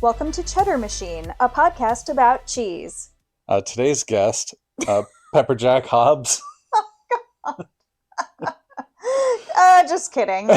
Welcome to Cheddar Machine, a podcast about cheese. Today's guest, Pepper Jack Hobbs. Just kidding.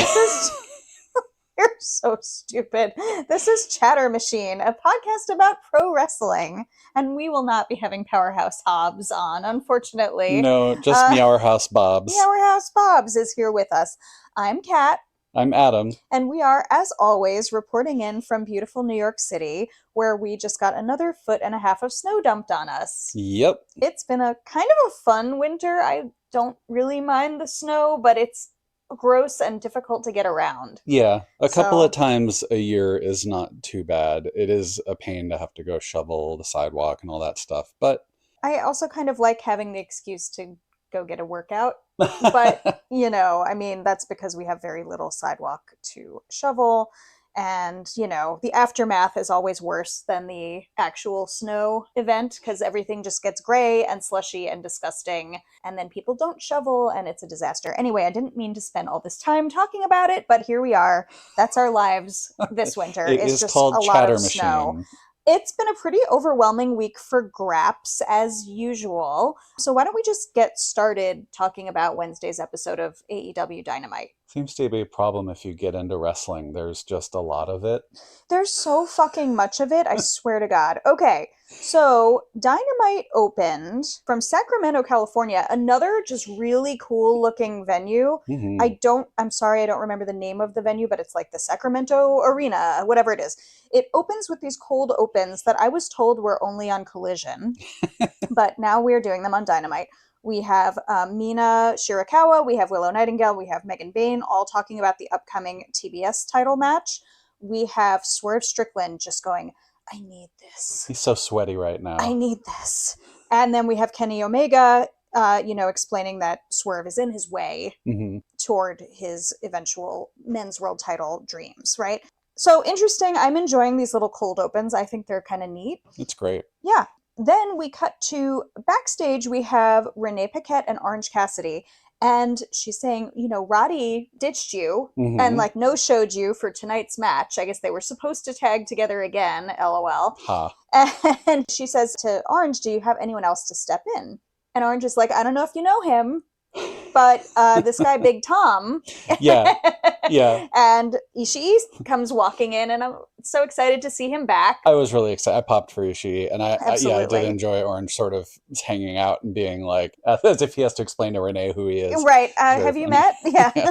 You're so stupid. This is Chatter Machine, a podcast about pro wrestling, and we will not be having Powerhouse Hobbs on, unfortunately. No, just Meowerhouse Bobs. Meowerhouse Bobs is here with us. I'm Kat. I'm Adam. And we are, as always, reporting in from beautiful New York City, where we just got another 1.5 feet of snow dumped on us. Yep. It's been a kind of a fun winter. I don't really mind the snow, but it's gross and difficult to get around. Yeah, a couple of times a year is not too bad. It is a pain to have to go shovel the sidewalk and all that stuff, but I also kind of like having the excuse to go get a workout. But, you know, I mean, that's because we have very little sidewalk to shovel. And, you know, the aftermath is always worse than the actual snow event because everything just gets gray and slushy and disgusting. And then people don't shovel and it's a disaster. Anyway, I didn't mean to spend all this time talking about it, but here we are. That's our lives this winter. It's just called a lot of snow. It's been a pretty overwhelming week for Graps, as usual. So why don't we just get started talking about Wednesday's episode of AEW Dynamite? Seems to be a problem if you get into wrestling. There's just a lot of it. There's so fucking much of it, I swear to God. Okay, so Dynamite opened from Sacramento, California, another just really cool looking venue. Mm-hmm. I'm sorry, I don't remember the name of the venue, but it's like the Sacramento Arena, whatever it is. It opens with these cold opens that I was told were only on Collision, but now we're doing them on Dynamite. We have Mina Shirakawa, we have Willow Nightingale, we have Megan Bayne, all talking about the upcoming TBS title match. We have Swerve Strickland just going, I need this. He's so sweaty right now. I need this. And then we have Kenny Omega, explaining that Swerve is in his way toward his eventual men's world title dreams, right? So interesting. I'm enjoying these little cold opens. I think they're kind of neat. It's great. Yeah. Then we cut to backstage. We have Renee Paquette and Orange Cassidy. And she's saying, you know, Roddy ditched you and like no-showed you for tonight's match. I guess they were supposed to tag together again, LOL. And she says to Orange, do you have anyone else to step in? And Orange is like, I don't know if you know him, but this guy, Big Tom. Yeah. And Ishii comes walking in, and I'm so excited to see him back. I was really excited. I popped for Ishii, and I did enjoy Orange sort of hanging out and being like, as if he has to explain to Renee who he is. Right. Have you met? Yeah.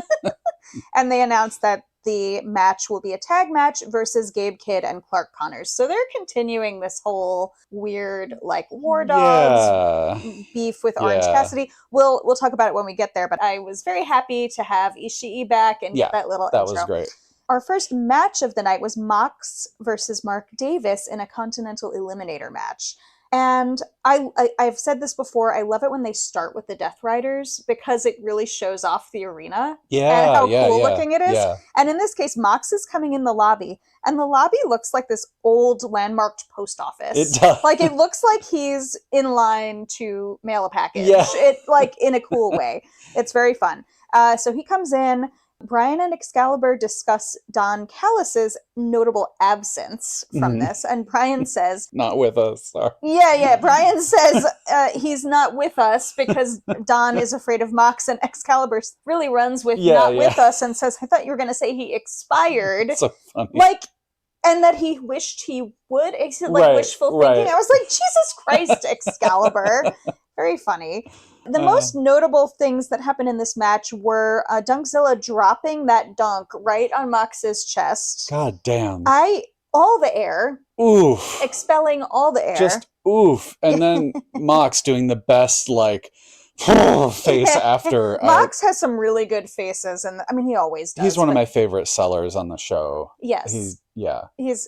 And they announced that the match will be a tag match versus Gabe Kidd and Clark Connors. So they're continuing this whole weird, like, War Dogs beef with Orange Cassidy. We'll talk about it when we get there, but I was very happy to have Ishii back and get that little intro. That was great. Our first match of the night was Mox versus Mark Davis in a Continental Eliminator match. And I've said this before, I love it when they start with the Death Riders because it really shows off the arena and how cool looking it is. Yeah. And in this case, Mox is coming in the lobby, and the lobby looks like this old landmarked post office. It does. Like, it looks like he's in line to mail a package. Yeah. It, like, in a cool way. It's very fun. So he comes in. Brian and Excalibur discuss Don Callis's notable absence from this, and Brian says, not with us. Sorry. Yeah. Brian says he's not with us because Don is afraid of Mox, and Excalibur really runs with with us and says, I thought you were going to say he expired. That's so funny. Like, and that he wished he would. Like, wishful thinking. I was like, Jesus Christ, Excalibur. Very funny. The most notable things that happened in this match were Dunkzilla dropping that dunk right on Mox's chest. God damn. All the air. Oof. Expelling all the air. Just oof. And then Mox doing the best, like, face after. Mox has some really good faces, and I mean, he always does. He's one of my favorite sellers on the show. Yes. He's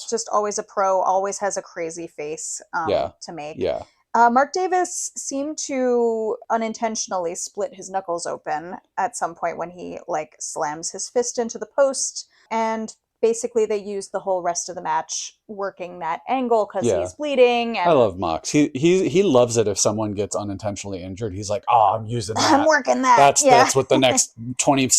just always a pro, always has a crazy face to make. Yeah. Mark Davis seemed to unintentionally split his knuckles open at some point when he like slams his fist into the post, and basically they used the whole rest of the match working that angle because he's bleeding. And I love Mox. He loves it if someone gets unintentionally injured. He's like, oh, I'm using that. I'm working that. That's what the next 20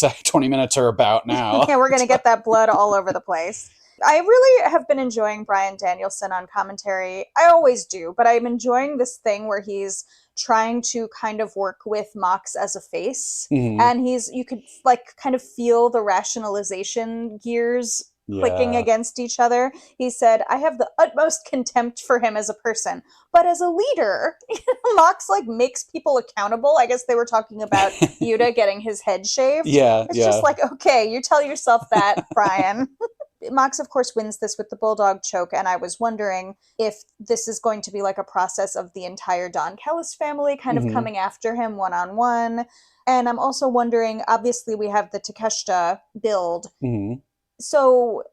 minutes are about now. Yeah, we're going to get that blood all over the place. I really have been enjoying Bryan Danielson on commentary. I always do, but I'm enjoying this thing where he's trying to kind of work with Mox as a face. And you could like kind of feel the rationalization gears clicking against each other. He said, I have the utmost contempt for him as a person, but as a leader, Mox like makes people accountable. I guess they were talking about Yuta getting his head shaved. It's just like, okay, you tell yourself that, Bryan. Mox, of course, wins this with the Bulldog choke, and I was wondering if this is going to be like a process of the entire Don Callis family kind of coming after him one-on-one. And I'm also wondering, obviously, we have the Takeshita build. So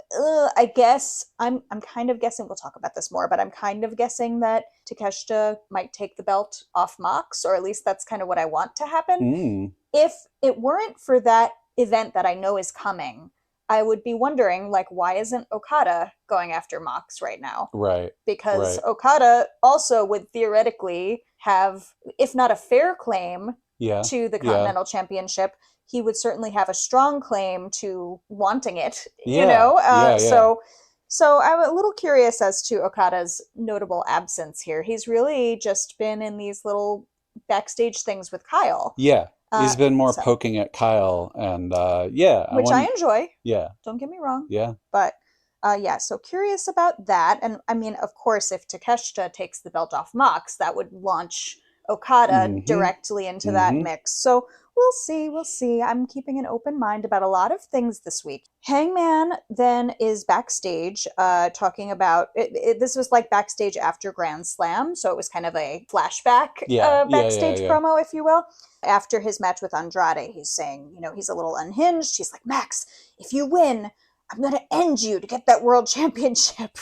I guess I'm kind of guessing, we'll talk about this more, but I'm kind of guessing that Takeshita might take the belt off Mox, or at least that's kind of what I want to happen. If it weren't for that event that I know is coming, I would be wondering, like, why isn't Okada going after Mox right now? Right. Because Okada also would theoretically have, if not a fair claim to the Continental Championship, he would certainly have a strong claim to wanting it, you know? So I'm a little curious as to Okada's notable absence here. He's really just been in these little backstage things with Kyle. He's been more poking at Kyle, and which I enjoy. Yeah. Don't get me wrong. Yeah. But so curious about that. And I mean, of course, if Takeshita takes the belt off Mox, that would launch Okada directly into that mix. So we'll see. I'm keeping an open mind about a lot of things this week. Hangman then is backstage talking about, this was like backstage after Grand Slam, so it was kind of a flashback backstage promo, if you will. After his match with Andrade, he's saying, you know, he's a little unhinged. He's like, Max, if you win, I'm going to end you to get that world championship.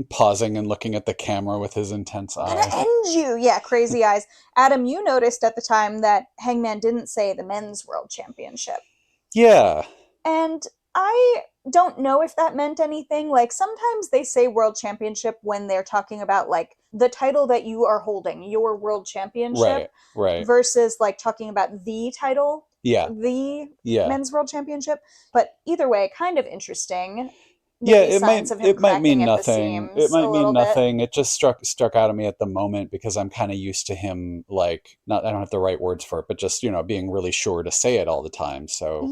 Pausing and looking at the camera with his intense eyes. I'm going to end you. Yeah, crazy eyes. Adam, you noticed at the time that Hangman didn't say the men's world championship. Yeah. And I don't know if that meant anything. Like, sometimes they say world championship when they're talking about, like, the title that you are holding, your world championship. Right. Versus, like, talking about the title. The men's world championship. But either way, kind of interesting. It might mean nothing. It might mean nothing. It just struck out at me at the moment because I'm kind of used to him, like, I don't have the right words for it, but just, you know, being really sure to say it all the time. So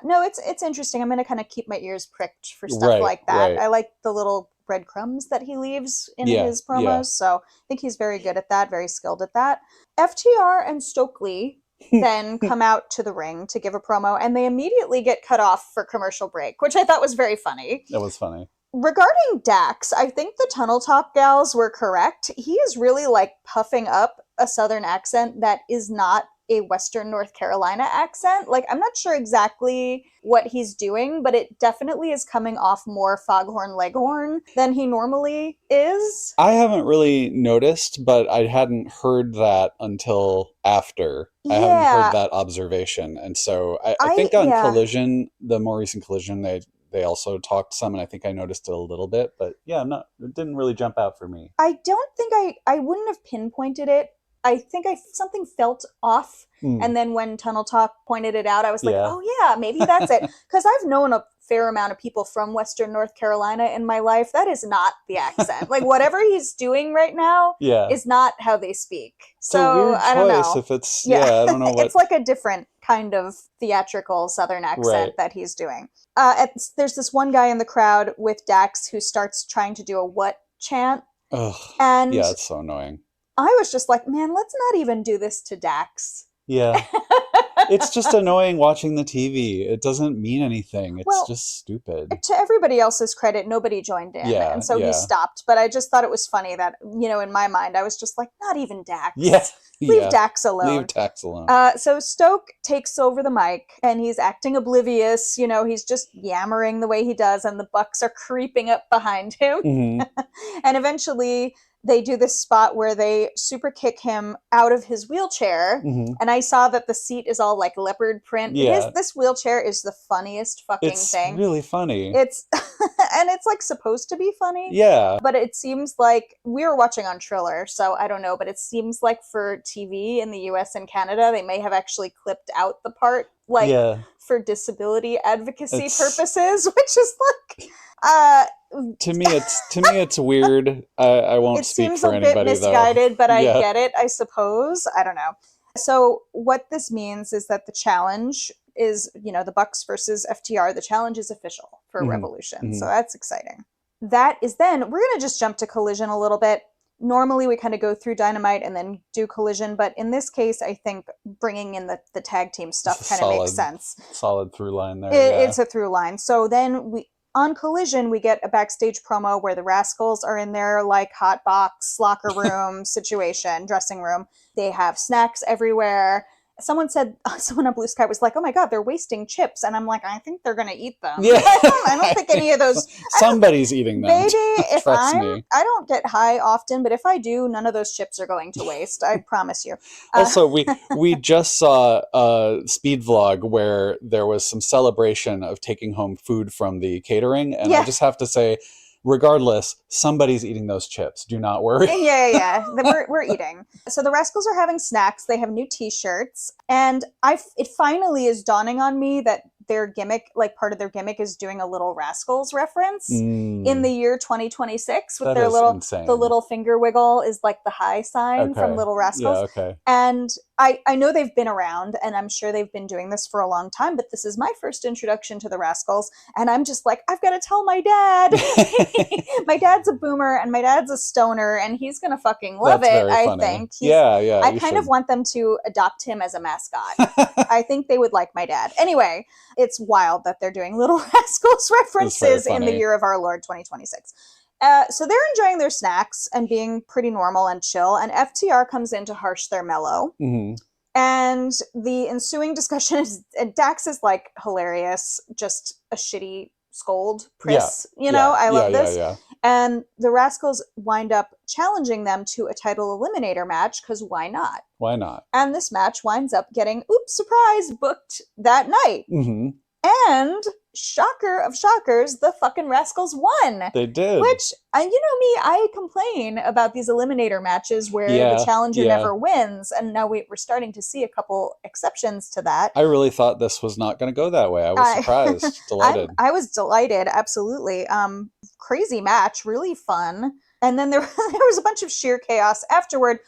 no, it's interesting. I'm going to kind of keep my ears pricked for stuff like that. I like the little breadcrumbs that he leaves in his promos. So I think he's very good at that, very skilled at that. FTR and Stokely then come out to the ring to give a promo, and they immediately get cut off for commercial break, which I thought was very funny. That was funny. Regarding Dax, I think the Tunnel Talk gals were correct. He is really like puffing up a Southern accent that is not a Western North Carolina accent. Like, I'm not sure exactly what he's doing, but it definitely is coming off more Foghorn Leghorn than he normally is. I haven't really noticed, but I hadn't heard that until after. I hadn't heard that observation. And so I think on Collision, the more recent Collision, they also talked some, and I think I noticed it a little bit, but it didn't really jump out for me. I don't think I wouldn't have pinpointed it. I think something felt off. And then when Tunnel Talk pointed it out, I was like, oh yeah, maybe that's it. Because I've known a fair amount of people from Western North Carolina in my life. That is not the accent. Like, whatever he's doing right now is not how they speak. So I don't know. If it's, I don't know what. It's like a different kind of theatrical Southern accent that he's doing. There's this one guy in the crowd with Dax who starts trying to do a what chant. Ugh. And it's so annoying. I was just like, man, let's not even do this to Dax. Yeah. It's just annoying watching the TV. It doesn't mean anything. It's just stupid. To everybody else's credit, nobody joined in. And so he stopped. But I just thought it was funny that, you know, in my mind, I was just like, not even Dax. Leave Dax alone. Leave Dax alone. So Stoke takes over the mic and he's acting oblivious. You know, he's just yammering the way he does, and the Bucks are creeping up behind him. And eventually they do this spot where they super kick him out of his wheelchair. And I saw that the seat is all like leopard print. This wheelchair is the funniest fucking thing. It's really funny. It's and it's like supposed to be funny. Yeah. But it seems like we were watching on Triller, so I don't know, but it seems like for TV in the US and Canada, they may have actually clipped out the part for disability advocacy purposes, which is like to me it's weird. I won't speak for anybody though. It seems a bit misguided, but I get it, I suppose. I don't know. So what this means is that the challenge is, the Bucks versus FTR. The challenge is official for Revolution. So that's exciting. That is then, we're going to just jump to Collision a little bit. Normally we kind of go through Dynamite and then do Collision, but in this case, I think bringing in the tag team stuff kind of makes sense. Solid through line there. It's a through line. So then on Collision, we get a backstage promo where the Rascals are in their like hot box, locker room situation, dressing room. They have snacks everywhere. Someone on Blue Sky was like, oh my God, they're wasting chips. And I'm like, I think they're going to eat them. Yeah. I don't think any of those. Somebody's eating them. Maybe if I don't get high often, but if I do, none of those chips are going to waste. I promise you. Also, we just saw a speed vlog where there was some celebration of taking home food from the catering. And I just have to say, regardless, somebody's eating those chips. Do not worry. Yeah. We're eating. So the Rascals are having snacks. They have new T-shirts. And it finally is dawning on me that their gimmick, like part of their gimmick is doing a little Rascals reference in the year 2026 with their little finger wiggle is like the high sign from Little Rascals. Yeah, okay. And I know they've been around and I'm sure they've been doing this for a long time, but this is my first introduction to the Rascals. And I'm just like, I've got to tell my dad. My dad's a boomer and my dad's a stoner and he's going to fucking love it, I think. I kind of want them to adopt him as a mascot. I think they would like my dad. Anyway, it's wild that they're doing Little Rascals references in the year of our Lord 2026. So they're enjoying their snacks and being pretty normal and chill. And FTR comes in to harsh their mellow. And the ensuing discussion is, and Dax is like hilarious, just a shitty scold priss. I love this. And the Rascals wind up challenging them to a title eliminator match because why not? Why not? And this match winds up getting, oops, surprise, booked that night. And shocker of shockers, the fucking Rascals won. They did. Which, you know me, I complain about these eliminator matches where the challenger never wins. And now we're starting to see a couple exceptions to that. I really thought this was not going to go that way. I was surprised, delighted. I was delighted, absolutely. Crazy match, really fun. And then there was a bunch of sheer chaos afterward.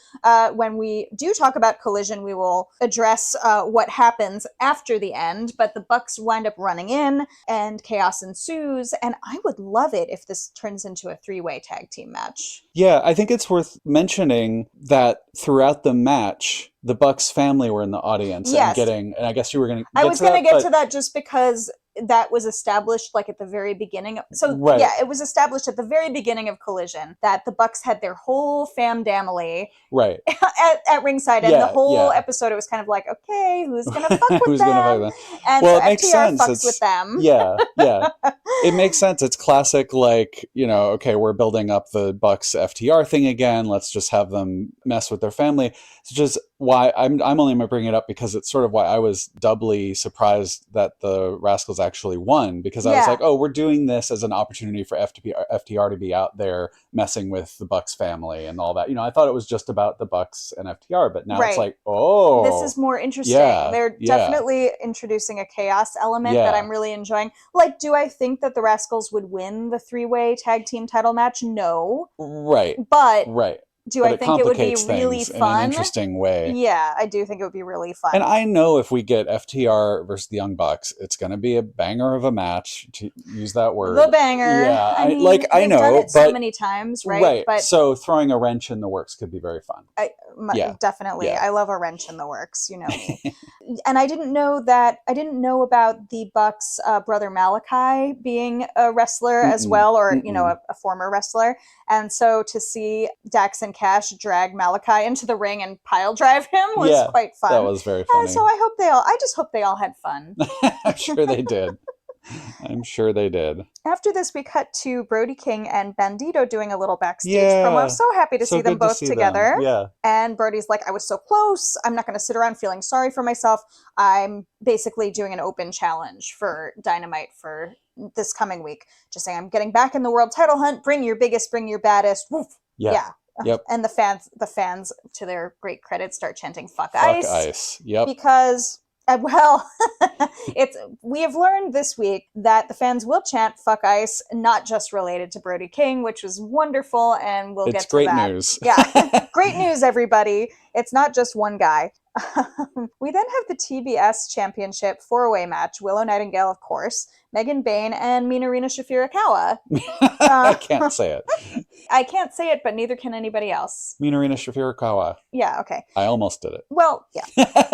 When we do talk about Collision, we will address what happens after the end. But the Bucks wind up running in, and chaos ensues. And I would love it if this turns into a three-way tag team match. Yeah, I think it's worth mentioning that throughout the match, the Bucks family were in the audience and I guess you were going to. I was going to get to that just because that was established like at the very beginning. It was established at the very beginning of Collision that the Bucks had their whole family at ringside, and the whole episode it was kind of like, okay, who's gonna fuck with them? And well, so it makes sense. Fucks with them. It makes sense. It's classic, like, okay, we're building up the Bucks FTR thing again. Let's just have them mess with their family. It's just why I'm only going to bring it up because it's sort of why I was doubly surprised that the Rascals actually won, because I was like, oh, we're doing this as an opportunity for FTR to be out there messing with the Bucks family and all that. I thought it was just about the Bucks and FTR, but now it's like, oh, this is more interesting. They're definitely introducing a chaos element that I'm really enjoying. Like, do I think that the Rascals would win the three-way tag team title match? No. But do I think it would be really fun? In an interesting way. Yeah, I do think it would be really fun. And I know if we get FTR versus the Young Bucks, it's going to be a banger of a match, to use that word. The banger. Yeah, I know. Done it so many times, right? But so throwing a wrench in the works could be very fun. Definitely. I love a wrench in the works, you know me. And I didn't know about the Bucks' brother Malachi being a wrestler as well, or a former wrestler. And so to see Dax and Cash drag Malachi into the ring and pile drive him was quite fun. That was very funny. So I just hope they all had fun. I'm sure they did. I'm sure they did. After this, we cut to Brody King and Bandito doing a little backstage promo. So happy to see them both together. Yeah. And Brody's like, I was so close. I'm not going to sit around feeling sorry for myself. I'm basically doing an open challenge for Dynamite for this coming week. Just saying, I'm getting back in the world title hunt. Bring your biggest, bring your baddest. Woof. Yeah. Yep. And the fans, to their great credit, start chanting "fuck ice." Fuck ice. Yep. Because, we have learned this week that the fans will chant "fuck ice," not just related to Brody King, which was wonderful, and we'll get to great that. News. Yeah, great news, everybody. It's not just one guy. We then have the TBS Championship 4-way match. Willow Nightingale, of course, Megan Bayne, and Marina Shafir. I can't say it. I can't say it, but neither can anybody else. Marina Shafir. Yeah, okay. I almost did it. Well, yeah.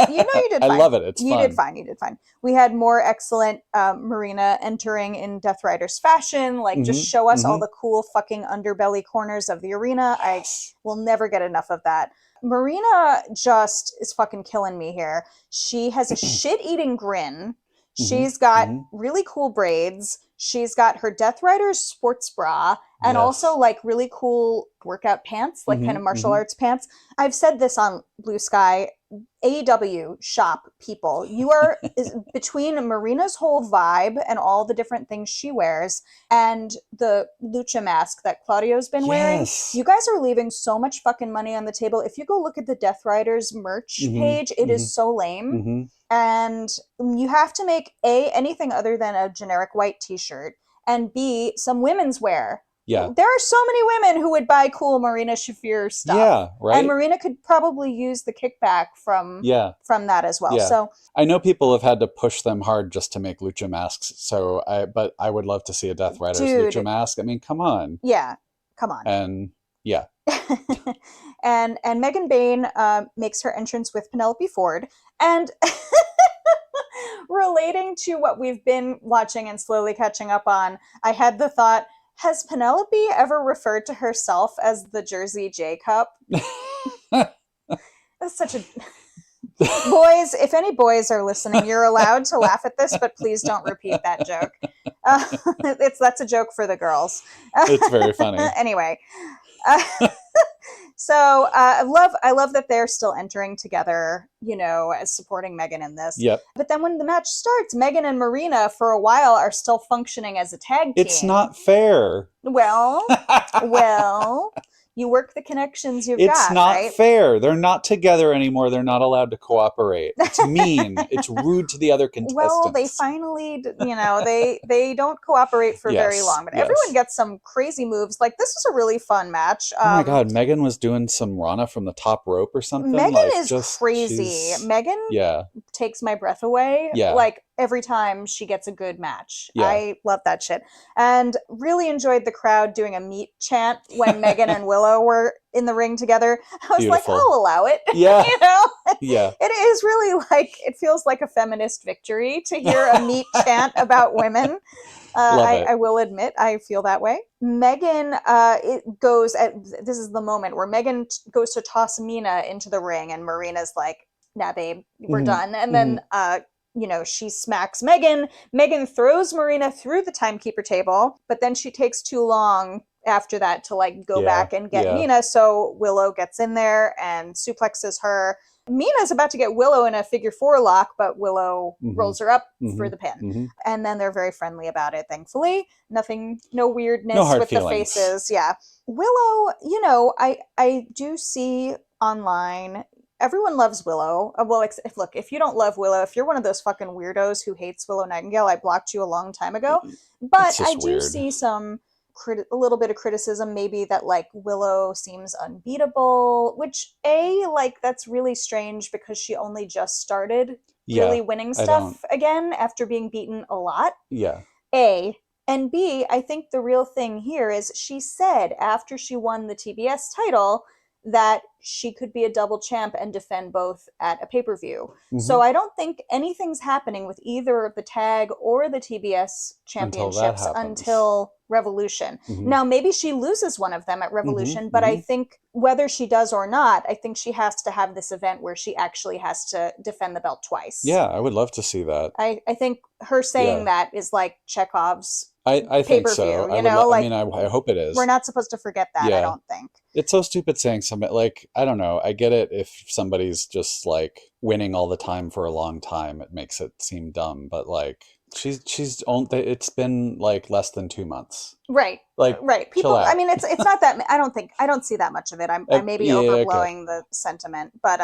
You did fine. I love it. It's fun. You did fine. We had more excellent Marina entering in Death Riders fashion. Like, just show us all the cool fucking underbelly corners of the arena. I will never get enough of that. Marina just is fucking killing me here. She has a shit-eating grin. She's got really cool braids. She's got her Death Riders sports bra and also like really cool workout pants, like kind of martial arts pants. I've said this on Blue Sky. AEW shop people. You are between Marina's whole vibe and all the different things she wears and the lucha mask that Claudio's been wearing. You guys are leaving so much fucking money on the table. If you go look at the Death Riders merch page, it is so lame. And you have to make A, anything other than a generic white t-shirt, and B, some women's wear. Yeah. There are so many women who would buy cool Marina Shafir stuff. Yeah, right. And Marina could probably use the kickback from that as well. Yeah. So I know people have had to push them hard just to make lucha masks. But I would love to see a Death Riders lucha mask. I mean, come on. Yeah, come on. And yeah. and Megan Bayne makes her entrance with Penelope Ford. And relating to what we've been watching and slowly catching up on, I had the thought, has Penelope ever referred to herself as the Jersey J Cup? That's such a... Boys, if any boys are listening, you're allowed to laugh at this, but please don't repeat that joke. That's a joke for the girls. It's very funny. Anyway. So I love that they're still entering together, as supporting Megan in this. Yep. But then when the match starts, Megan and Marina for a while are still functioning as a tag team. It's not fair. Well, you work the connections you've got, It's not fair. They're not together anymore. They're not allowed to cooperate. It's mean. It's rude to the other contestants. Well, they finally, they don't cooperate for very long. But everyone gets some crazy moves. Like, this was a really fun match. Oh my God. Megan was doing some Rana from the top rope or something. Megan is crazy. Megan takes my breath away. Yeah. Like, every time she gets a good match. Yeah. I love that shit. And really enjoyed the crowd doing a meat chant when Megan and Willow were in the ring together. I was like, I'll allow it. Yeah. Yeah. It is really it feels like a feminist victory to hear a meat chant about women. I will admit, I feel that way. Megan, this is the moment where Megan goes to toss Mina into the ring and Marina's like, nah, babe, we're done. And then, she smacks Megan. Megan throws Marina through the timekeeper table, but then she takes too long after that to go back and get Mina. So Willow gets in there and suplexes her. Mina's about to get Willow in a figure 4 lock, but Willow rolls her up for the pin. And then they're very friendly about it, thankfully. No weirdness with feelings. The faces. Yeah. Willow, I do see online, everyone loves Willow. Well, if you don't love Willow, if you're one of those fucking weirdos who hates Willow Nightingale, I blocked you a long time ago. But I do see a little bit of criticism, maybe that Willow seems unbeatable, which that's really strange because she only just started really winning stuff again after being beaten a lot. Yeah. A. And B, I think the real thing here is she said after she won the TBS title that she could be a double champ and defend both at a pay-per-view. Mm-hmm. So I don't think anything's happening with either the tag or the TBS championships until Revolution. Mm-hmm. Now, maybe she loses one of them at Revolution, but I think whether she does or not, I think she has to have this event where she actually has to defend the belt twice. Yeah, I would love to see that. I think her saying that is like Chekhov's I think so. I hope it is. We're not supposed to forget that, I don't think. It's so stupid saying something like, I don't know, I get it if somebody's just like winning all the time for a long time, it makes it seem dumb, but like she's only, it's been like less than 2 months. Right. People, I mean, it's not that, I don't see that much of it. I may be overblowing the sentiment, but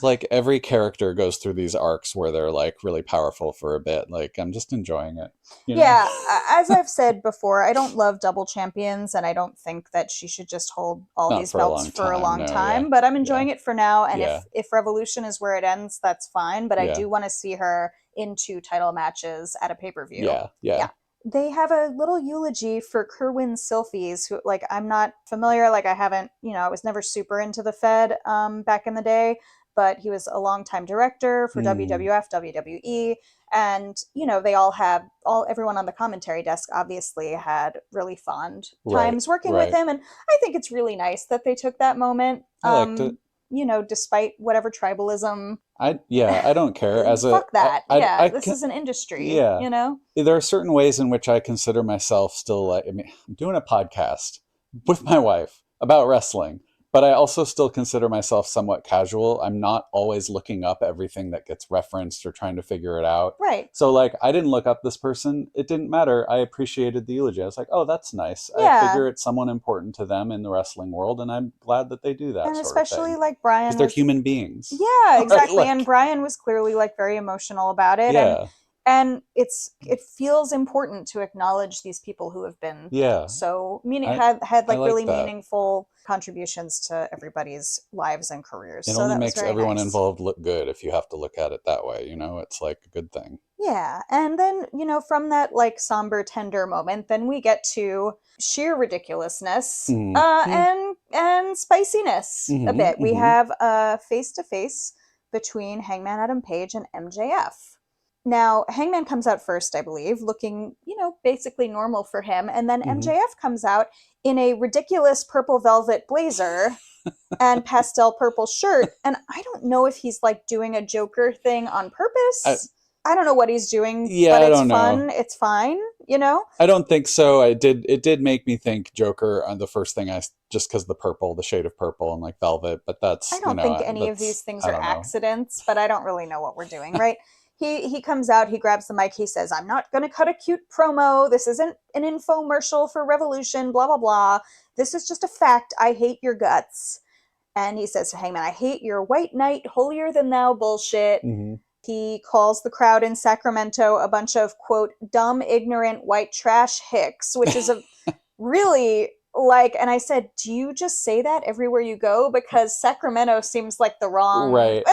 like every character goes through these arcs where they're like really powerful for a bit. Like I'm just enjoying it. Yeah. As I've said before, I don't love double champions, and I don't think that she should just hold all these belts for a long time, but I'm enjoying it for now. And if Revolution is where it ends, that's fine. But I do want to see her in 2 title matches at a pay-per-view. Yeah. They have a little eulogy for Kerwin Silfies, who, like, I'm not familiar. Like, I haven't, I was never super into the Fed back in the day, but he was a longtime director for WWF, WWE, and, they all everyone on the commentary desk obviously had really fond times working with him, and I think it's really nice that they took that moment. I liked it. Despite whatever tribalism. I don't care. Fuck that. This is an industry. There are certain ways in which I consider myself still like, I'm doing a podcast with my wife about wrestling, but I also still consider myself somewhat casual. I'm not always looking up everything that gets referenced or trying to figure it out. Right. So like, I didn't look up this person. It didn't matter. I appreciated the eulogy. I was like, oh, that's nice. Yeah. I figure it's someone important to them in the wrestling world, and I'm glad that they do that. And sort especially of thing. Like Brian. Because they're human beings. Yeah, exactly. Right? And Brian was clearly like very emotional about it. Yeah. And it feels important to acknowledge these people who have been so had like really meaningful contributions to everybody's lives and careers. It only makes everyone involved look good if you have to look at it that way. It's like a good thing. Yeah, and then from that like somber, tender moment, then we get to sheer ridiculousness and spiciness a bit. We have a face-to-face between Hangman Adam Page and MJF. Now, Hangman comes out first, I believe, looking, basically normal for him. And then MJF comes out in a ridiculous purple velvet blazer and pastel purple shirt. And I don't know if he's like doing a Joker thing on purpose. I don't know what he's doing, but it's fun. It's fine, I don't think so. It did make me think Joker on the first thing, just because the shade of purple and like velvet. But that's, I don't think any of these things are accidents, but I don't really know what we're doing, right? He comes out, he grabs the mic, he says, I'm not going to cut a cute promo. This isn't an infomercial for Revolution, blah, blah, blah. This is just a fact. I hate your guts. And he says to Hangman, I hate your white knight, holier than thou bullshit. He calls the crowd in Sacramento a bunch of, quote, dumb, ignorant, white trash hicks, which is a really... and I said, do you just say that everywhere you go? Because Sacramento seems like the wrong... Right.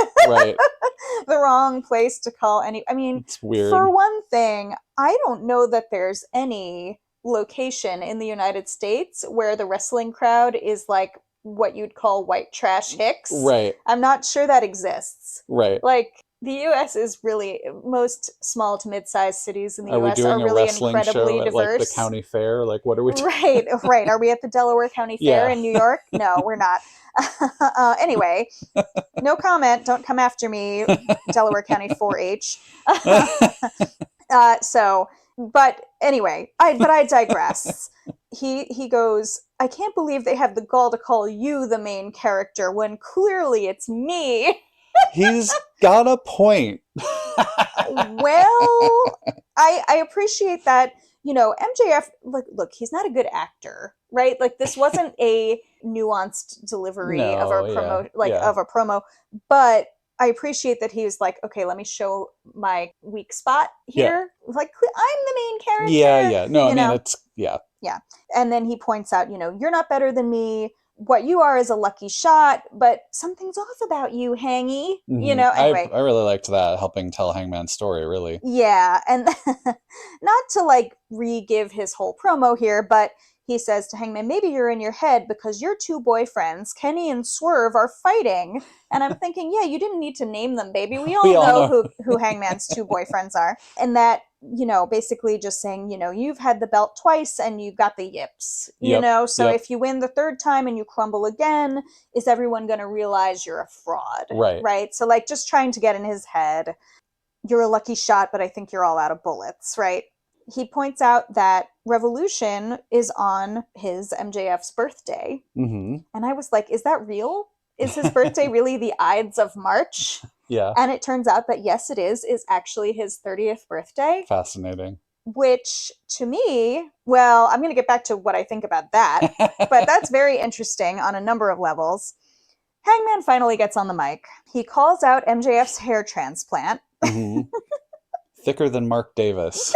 the wrong place to call any... I mean, it's weird. For one thing, I don't know that there's any location in the United States where the wrestling crowd is like what you'd call white trash hicks. Right. I'm not sure that exists. Right. Like... The U.S. is really, most small to mid-sized cities in the U.S. are really incredibly diverse. Like the county fair? Like, what are we doing? Right. Are we at the Delaware County Fair in New York? No, we're not. Anyway, no comment. Don't come after me, Delaware County 4-H. But anyway, I digress. He goes, I can't believe they have the gall to call you the main character when clearly it's me. He's got a point. Well, I appreciate that, MJF, look, he's not a good actor, right? Like, this wasn't a nuanced delivery of a promo, but I appreciate that he was like, okay, let me show my weak spot here. Like, I'm the main character. Yeah. No, I mean, it's, Yeah. And then he points out, you're not better than me. What you are is a lucky shot, but something's off about you, Hangy. Anyway. I really liked that, helping tell Hangman's story, really. Yeah, and not to like re-give his whole promo here, but he says to Hangman, maybe you're in your head because your two boyfriends, Kenny and Swerve, are fighting. And I'm thinking, yeah, you didn't need to name them, baby. We all know who Hangman's two boyfriends are. And that, basically just saying, you've had the belt twice and you've got the yips, so if you win the third time and you crumble again, is everyone going to realize you're a fraud? Right. So like just trying to get in his head, you're a lucky shot, but I think you're all out of bullets, right? He points out that Revolution is on his MJF's birthday. Mm-hmm. And I was like, is that real? Is his birthday really the Ides of March? Yeah. And it turns out that yes, it is actually his 30th birthday. Fascinating. Which to me, well, I'm going to get back to what I think about that, but that's very interesting on a number of levels. Hangman finally gets on the mic. He calls out MJF's hair transplant. Mm-hmm. Thicker than Mark Davis.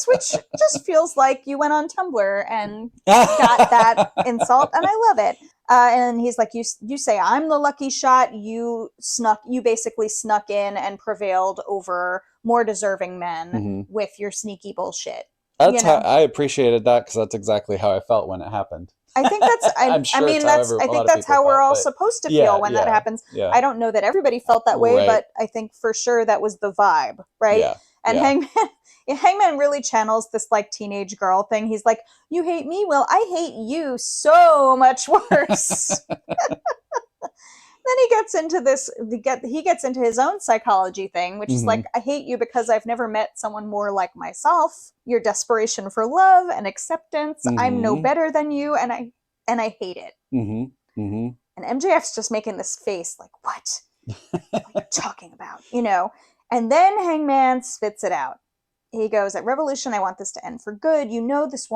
Which just feels like you went on Tumblr and got that insult, and I love it. And he's like, you say I'm the lucky shot. You basically snuck in and prevailed over more deserving men with your sneaky bullshit. That's how I appreciated that, because that's exactly how I felt when it happened. I think that's. I think that's how we're all supposed to feel when that happens. Yeah. I don't know that everybody felt that way, but I think for sure that was the vibe, right? Yeah. And Hangman really channels this like teenage girl thing. He's like, "You hate me? Well, I hate you so much worse." Then he gets into this. He gets into his own psychology thing, which is like, I hate you because I've never met someone more like myself. Your desperation for love and acceptance. I'm no better than you, and I hate it. And MJF's just making this face, like, what? What are you talking about? And then Hangman spits it out. He goes, at Revolution, I want this to end for good. This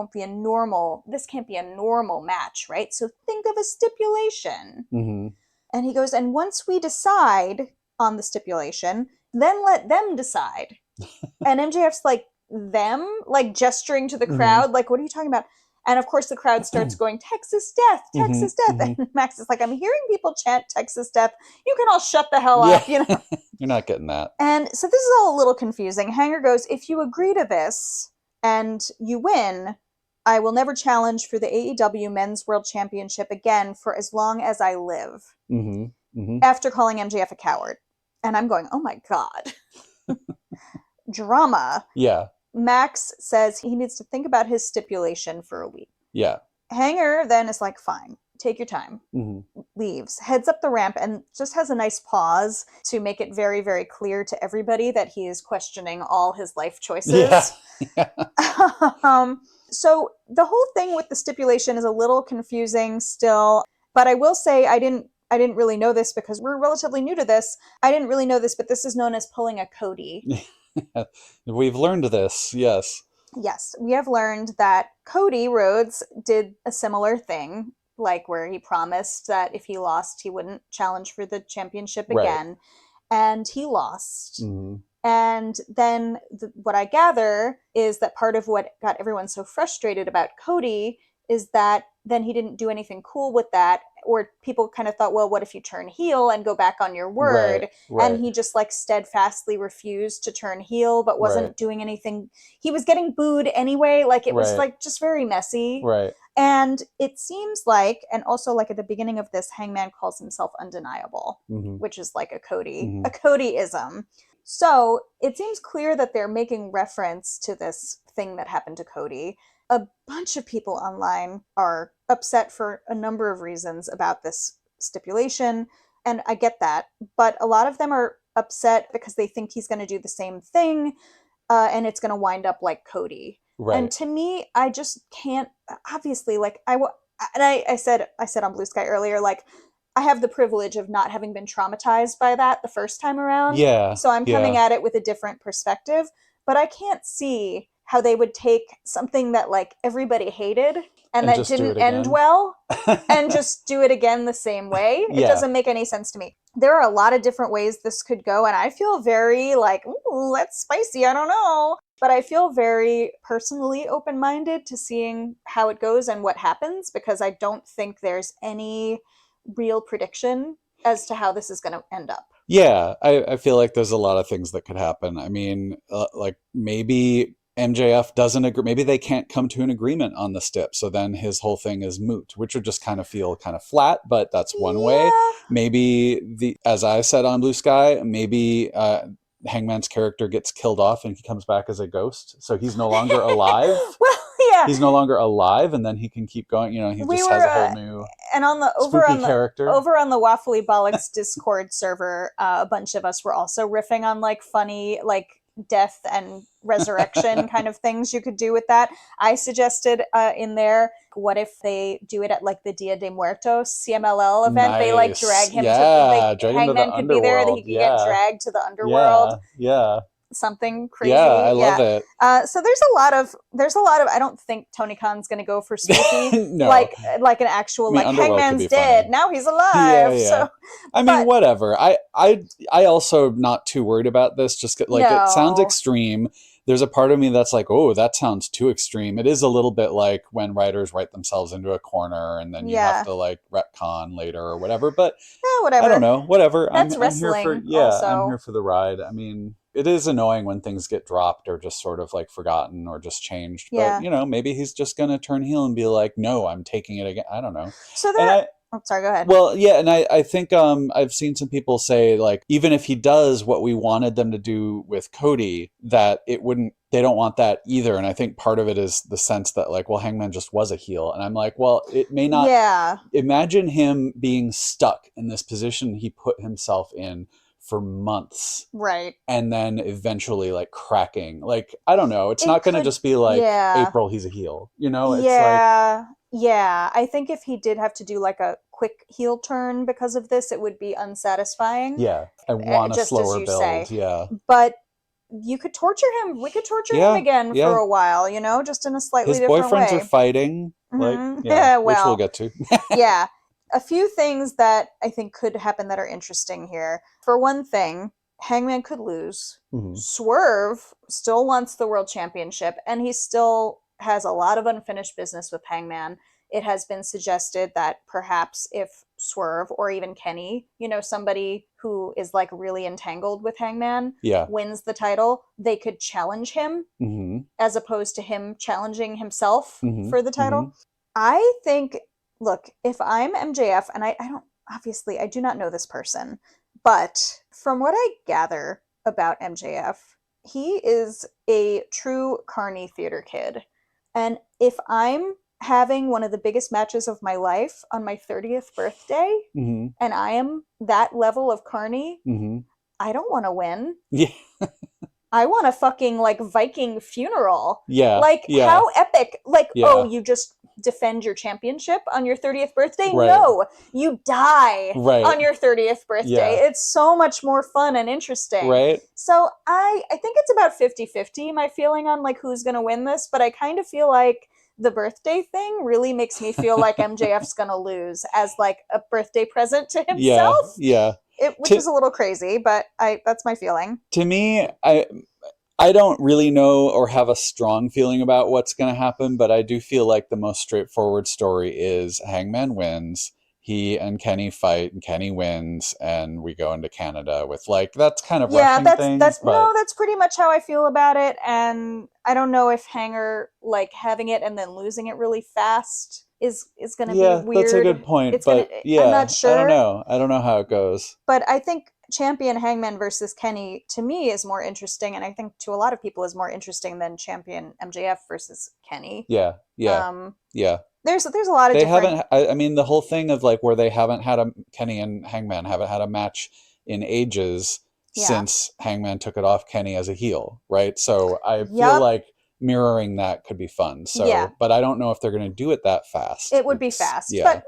can't be a normal match, right? So think of a stipulation. And he goes, and once we decide on the stipulation, then let them decide. And MJF's like, them? Like gesturing to the crowd? Like, what are you talking about? And of course the crowd starts going, Texas death, Texas death. And Max is like, I'm hearing people chant Texas death. You can all shut the hell up, You're not getting that. And so this is all a little confusing. Hanger goes, if you agree to this and you win, I will never challenge for the AEW Men's World Championship again for as long as I live. After calling MJF a coward. And I'm going, oh my God. Drama. Yeah. Max says he needs to think about his stipulation for a week. Yeah. Hanger then is like, fine, take your time. Leaves, heads up the ramp, and just has a nice pause to make it very, very clear to everybody that he is questioning all his life choices. Yeah. So the whole thing with the stipulation is a little confusing still, but I will say I didn't really know this because we're relatively new to this. I didn't really know this, but this is known as pulling a Cody. We've learned this, yes. Yes, we have learned that Cody Rhodes did a similar thing, like where he promised that if he lost, he wouldn't challenge for the championship again. And he lost. And then what I gather is that part of what got everyone so frustrated about Cody is that then he didn't do anything cool with that, or people kind of thought, well, what if you turn heel and go back on your word? Right. And he just like steadfastly refused to turn heel, but wasn't doing anything. He was getting booed anyway. Like it was like just very messy. Right. And it seems like, and also like at the beginning of this, Hangman calls himself undeniable, which is like a Codyism. So it seems clear that they're making reference to this thing that happened to Cody. A bunch of people online are upset for a number of reasons about this stipulation, and I get that. But a lot of them are upset because they think he's going to do the same thing, and it's going to wind up like Cody. Right. And to me, I just can't. Obviously, like I said on Blue Sky earlier, like I have the privilege of not having been traumatized by that the first time around. Yeah. So I'm coming at it with a different perspective, but I can't see how they would take something that like everybody hated and that didn't end well and just do it again the same way. It doesn't make any sense to me. There are a lot of different ways this could go, and I feel very like, ooh, that's spicy. I don't know. But I feel very personally open-minded to seeing how it goes and what happens, because I don't think there's any real prediction as to how this is going to end up. Yeah, I feel like there's a lot of things that could happen. I mean, like maybe MJF doesn't agree. Maybe they can't come to an agreement on the stip. So then his whole thing is moot, which would just kind of feel kind of flat, but that's one way. Maybe as I said on Blue Sky, maybe Hangman's character gets killed off and he comes back as a ghost. So he's no longer alive. Well, yeah. He's no longer alive, and then he can keep going. He just has a whole new and on the character. Over on the Waffly Bollocks Discord server, a bunch of us were also riffing on like funny like death and resurrection kind of things you could do with that. I suggested in there, what if they do it at like the Dia de Muertos CMLL event? Nice. They like drag him to Hangman could be there, that he could get dragged to the underworld. Yeah. Something crazy. Yeah, I love it. So there's a lot of. I don't think Tony Khan's going to go for spooky, no. like an actual Hangman's dead, funny. Now he's alive. Yeah. So I mean, whatever. I also not too worried about this. Just like it sounds extreme. There's a part of me that's like, oh, that sounds too extreme. It is a little bit like when writers write themselves into a corner and then you have to like retcon later or whatever. But whatever. I don't know. Whatever. That's wrestling. I'm here for the ride. I mean, it is annoying when things get dropped or just sort of like forgotten or just changed. But, maybe he's just going to turn heel and be like, no, I'm taking it again. I don't know. So sorry, go ahead. Well, yeah, and I think I've seen some people say, like, even if he does what we wanted them to do with Cody, that they don't want that either. And I think part of it is the sense that, like, well, Hangman just was a heel. And I'm like, well, it may not. Yeah. Imagine him being stuck in this position he put himself in for months. Right. And then eventually, like, cracking. Like, I don't know. It's not going to just be like, April, he's a heel. It's like... Yeah, I think if he did have to do like a quick heel turn because of this, it would be unsatisfying. Yeah, I want a slower build. Yeah, but you could torture him. We could torture him again for a while. Just in a slightly different way. His boyfriends are fighting. Mm-hmm. Which we'll get to. Yeah, a few things that I think could happen that are interesting here. For one thing, Hangman could lose. Mm-hmm. Swerve still wants the world championship, and he still has a lot of unfinished business with Hangman. It has been suggested that perhaps if Swerve or even Kenny, somebody who is like really entangled with Hangman, wins the title, they could challenge him as opposed to him challenging himself for the title. Mm-hmm. I think, look, if I'm MJF, and I do not know this person, but from what I gather about MJF, he is a true carny theater kid. And if I'm having one of the biggest matches of my life on my 30th birthday, and I am that level of carny, I don't want to win. Yeah. I want a fucking like Viking funeral. Yeah. Like how epic. Like, oh, you just defend your championship on your 30th birthday? Right. No, you die on your 30th birthday. Yeah. It's so much more fun and interesting. Right. So I think it's about 50-50, my feeling on like who's going to win this, but I kind of feel like the birthday thing really makes me feel like MJF's going to lose as like a birthday present to himself. Yeah. Which is a little crazy, but that's my feeling. To me, I don't really know or have a strong feeling about what's going to happen, but I do feel like the most straightforward story is Hangman wins, he and Kenny fight, and Kenny wins, and we go into Canada with like, that's kind of rushing things. That's pretty much how I feel about it, and I don't know if Hanger like having it and then losing it really fast is going to be weird. Yeah, that's a good point, I'm not sure. I don't know how it goes. But I think Champion Hangman versus Kenny, to me, is more interesting, and I think to a lot of people is more interesting than Champion MJF versus Kenny. Yeah. There's a lot of different... I mean, the whole thing of like where they haven't had Kenny and Hangman haven't had a match in ages since Hangman took it off Kenny as a heel, right? So I feel like mirroring that could be fun. So, but I don't know if they're going to do it that fast. It would be fast, but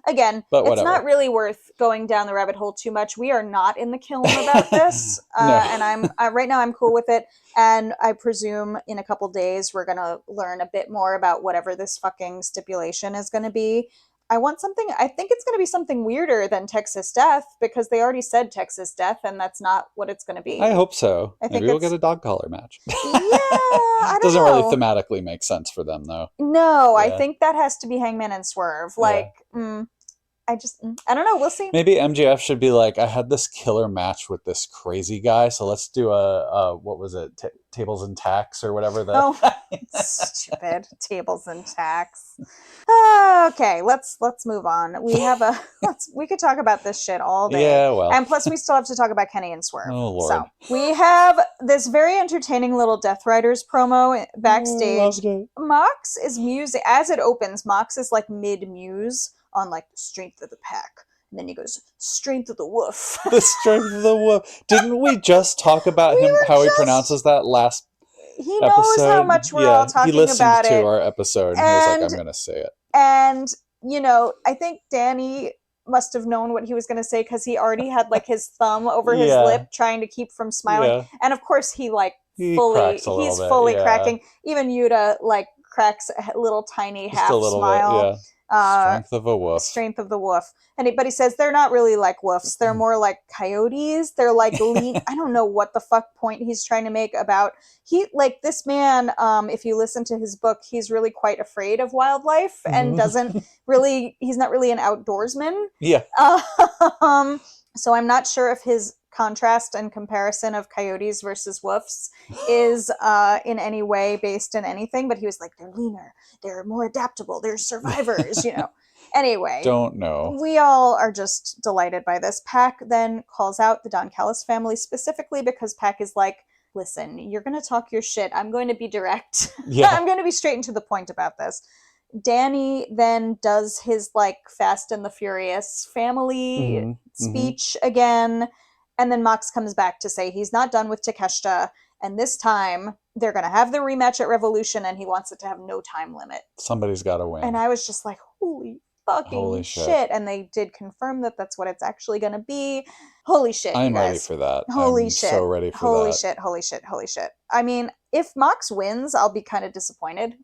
again, it's not really worth going down the rabbit hole too much. We are not in the kiln about this, and I'm right now I'm cool with it. And I presume in a couple days we're going to learn a bit more about whatever this fucking stipulation is going to be. I think it's going to be something weirder than Texas Death, because they already said Texas Death, and that's not what it's going to be. I hope so. Maybe we'll get a dog collar match. Yeah, I don't Doesn't know. really thematically make sense for them, though. No, I think that has to be Hangman and Swerve. I don't know. We'll see. Maybe MJF should be like, I had this killer match with this crazy guy, so let's do a what was it, tables and tacks or whatever. Stupid tables and tacks. Okay, let's move on. We have we could talk about this shit all day. Yeah, well. And plus we still have to talk about Kenny and Swerve. Oh, Lord. So we have this very entertaining little Death Riders promo backstage. Mox is musing as it opens. Mox is like mid-muse on like the strength of the pack. And then he goes, strength of the woof. The strength of the woof. Didn't we just talk about how he pronounces that last He knows how much we're all talking about it. He listened to our episode and he was like, I'm going to say it. And, I think Danny must have known what he was going to say because he already had like his thumb over his lip trying to keep from smiling. Yeah. And of course he's fully cracking. Even Yuta like cracks a little tiny half smile. Bit, yeah. Strength of a woof. Strength of the woof. But he says they're not really like woofs. They're more like coyotes. They're like lean. I don't know what the fuck point he's trying to make about this man. If you listen to his book, he's really quite afraid of wildlife and he's not really an outdoorsman. Yeah. So I'm not sure if his contrast and comparison of coyotes versus woofs is in any way based in anything, but he was like, they're leaner, they're more adaptable, they're survivors, Anyway, don't know. We all are just delighted by this. Pac then calls out the Don Callis family specifically because Pac is like, listen, you're going to talk your shit. I'm going to be direct. Yeah. I'm going to be straight and to the point about this. Danny then does his like Fast and the Furious family speech again. And then Mox comes back to say he's not done with Takeshita. And this time they're going to have the rematch at Revolution and he wants it to have no time limit. Somebody's got to win. And I was just like, holy shit. And they did confirm that that's what it's actually going to be. Holy shit. I'm ready for that. Holy I'm shit. So ready for that. Holy shit. I mean, if Mox wins, I'll be kind of disappointed.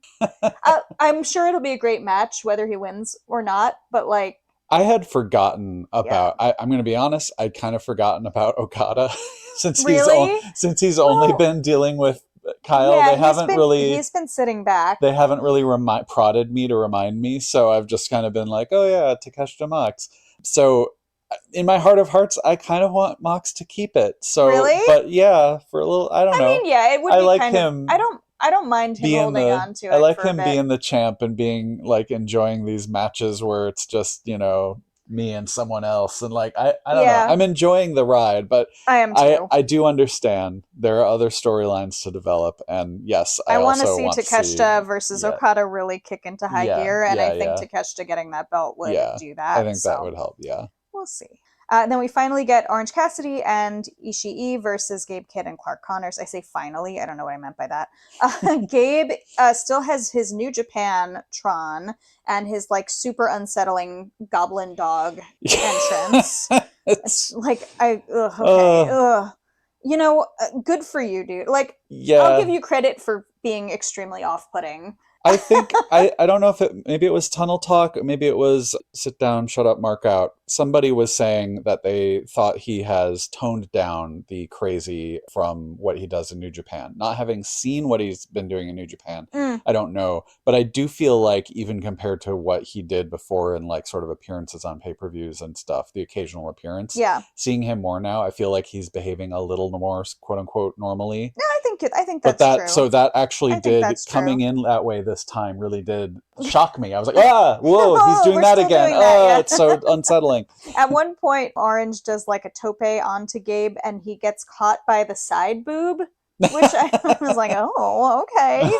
I'm sure it'll be a great match, whether he wins or not. But like, I had forgotten about. I'm going to be honest. I'd kind of forgotten about Okada since he's only been dealing with Kyle. Yeah, he's been sitting back. They haven't really prodded me to remind me. So I've just kind of been like, oh yeah, Takeshita Mox. So in my heart of hearts, I kind of want Mox to keep it. So, really? But yeah, for a little, I don't know. I mean, yeah, it would. I like him. I don't mind him holding on to it. I like him being the champ and being like enjoying these matches where it's just, me and someone else. And like, I don't know. I'm enjoying the ride, but I am too. I do understand there are other storylines to develop. And yes, I want to see Takeshita versus Okada really kick into high gear. And I think Takeshita getting that belt would do that. I think that would help. Yeah. We'll see. Then we finally get Orange Cassidy and Ishii versus Gabe Kidd and Clark Connors. I say finally. I don't know what I meant by that. Gabe still has his New Japan Tron and his like super unsettling goblin dog entrance. It's like, good for you, dude. Like, I'll give you credit for being extremely off-putting. I think, I don't know if maybe it was Tunnel Talk, maybe it was Sit Down, Shut Up, Mark Out. Somebody was saying that they thought he has toned down the crazy from what he does in New Japan. Not having seen what he's been doing in New Japan, I don't know. But I do feel like even compared to what he did before in like sort of appearances on pay-per-views and stuff, the occasional appearance, seeing him more now, I feel like he's behaving a little more quote unquote normally. Yeah, I think that's true. So that actually did, coming in that way this time really did shock me. I was like, whoa, he's doing that again. It's so unsettling. At one point, Orange does like a tope onto Gabe and he gets caught by the side boob, which I was like, oh, okay.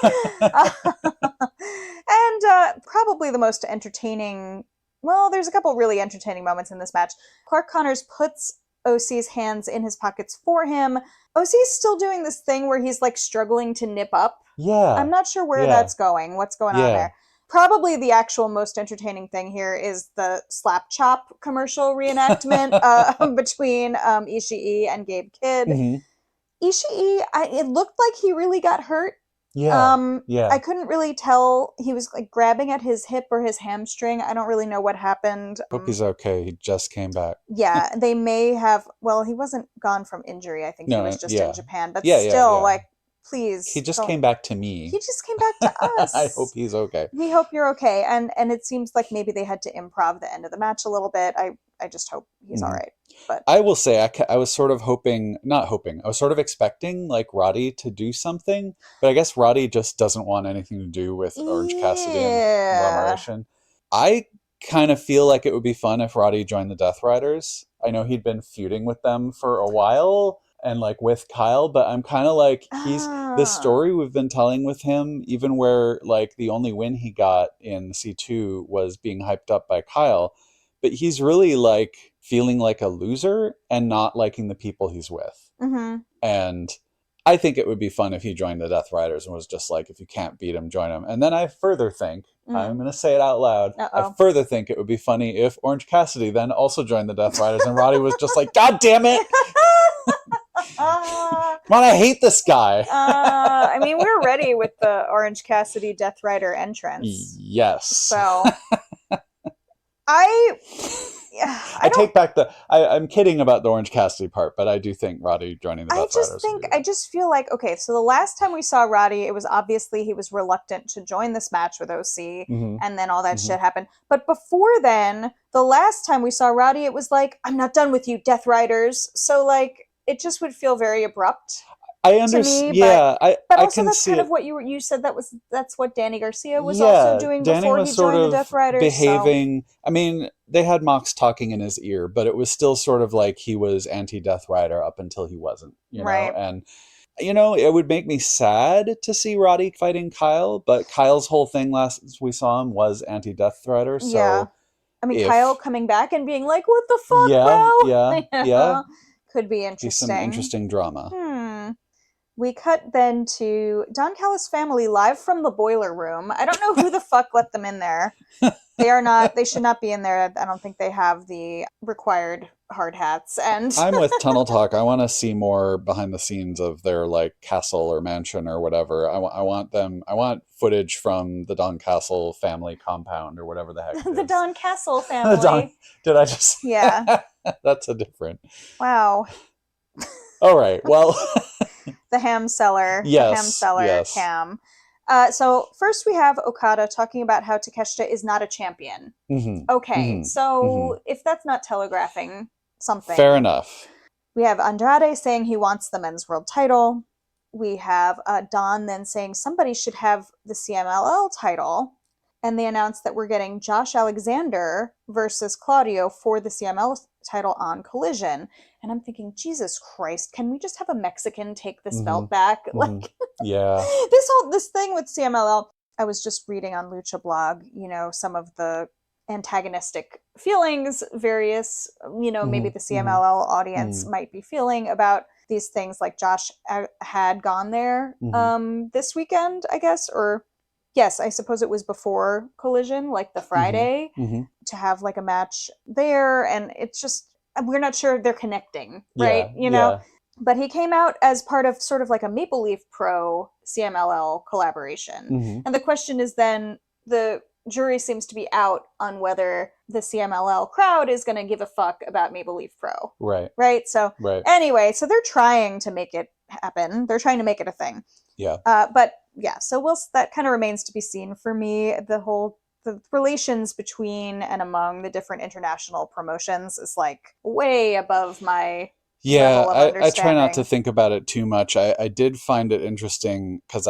And probably the most entertaining, there's a couple really entertaining moments in this match. Clark Connors puts OC's hands in his pockets for him. OC's still doing this thing where he's like struggling to nip up. Yeah. I'm not sure where that's going. What's going on there? Probably the actual most entertaining thing here is the Slap Chop commercial reenactment between Ishii and Gabe Kidd. Mm-hmm. Ishii, it looked like he really got hurt. I couldn't really tell. He was like grabbing at his hip or his hamstring. I don't really know what happened. Hope he's okay. He just came back. Yeah, they may have. Well, he wasn't gone from injury. I think he was just in Japan. But still, like, please. He just came back to me. He just came back to us. I hope he's okay. We hope you're okay. And it seems like maybe they had to improv the end of the match a little bit. I just hope he's all right. But I will say I was sort of I was sort of expecting like Roddy to do something, but I guess Roddy just doesn't want anything to do with Orange Cassidy and conglomeration. I kind of feel like it would be fun if Roddy joined the Death Riders. I know he'd been feuding with them for a while and like with Kyle, but I'm kind of like, he's the story we've been telling with him, even where like the only win he got in C2 was being hyped up by Kyle, but he's really like feeling like a loser and not liking the people he's with. And I think it would be fun if he joined the Death Riders and was just like, if you can't beat him, join him. And then I further think, I'm going to say it out loud, I further think it would be funny if Orange Cassidy then also joined the Death Riders and Roddy was just like, God damn it! Man, I hate this guy. I mean, we're ready with the Orange Cassidy Death Rider entrance. Yes. So, I take back I'm kidding about the Orange Cassidy part, but I do think Roddy joining the Death Riders. I just feel like, okay, so the last time we saw Roddy, it was obviously he was reluctant to join this match with OC, and then all that shit happened. But before then, the last time we saw Roddy, it was like, I'm not done with you, Death Riders. So like, it just would feel very abrupt. I understand. Yeah, but I also can that's see kind it. of what that's what Danny Garcia was also doing before he joined the Death Riders. Behaving. So. I mean, they had Mox talking in his ear, but it was still sort of like he was anti-Death Rider up until he wasn't. You know, and it would make me sad to see Roddy fighting Kyle, but Kyle's whole thing last we saw him was anti-Death Rider. So yeah, I mean, Kyle coming back and being like, "What the fuck, bro?" Yeah. Could be interesting. Be some interesting drama. We cut then to Don Callis' family live from the boiler room. I don't know who the fuck let them in there. They should not be in there. I don't think they have the required hard hats. And I'm with Tunnel Talk. I want to see more behind the scenes of their like castle or mansion or whatever. I want footage from the Don Castle family compound or whatever the heck. The Don Castle family. Did I just? Yeah. That's a different. Wow. All right. Well. The ham seller. Yes. The ham seller Cam. So first we have Okada talking about how Takeshita is not a champion. Okay. So if that's not telegraphing something. Fair enough. We have Andrade saying he wants the men's world title. We have Don then saying somebody should have the CMLL title. And they announced that we're getting Josh Alexander versus Claudio for the CML title on Collision. And I'm thinking, Jesus Christ, can we just have a Mexican take this belt back? Like, yeah. This thing with CMLL, I was just reading on Lucha Blog, some of the antagonistic feelings various, maybe the CMLL audience might be feeling about these things. Like Josh had gone there this weekend, I guess, or yes, I suppose it was before Collision, like the Friday, to have like a match there. And it's just, we're not sure they're connecting, right? Yeah. But he came out as part of sort of like a Maple Leaf Pro CMLL collaboration. And the question is then, the jury seems to be out on whether the CMLL crowd is going to give a fuck about Maple Leaf Pro. Right? So anyway, so they're trying to make it happen. They're trying to make it a thing. Yeah. But yeah, so that kind of remains to be seen for me. The relations between and among the different international promotions is like way above my level of I try not to think about it too much. I did find it interesting because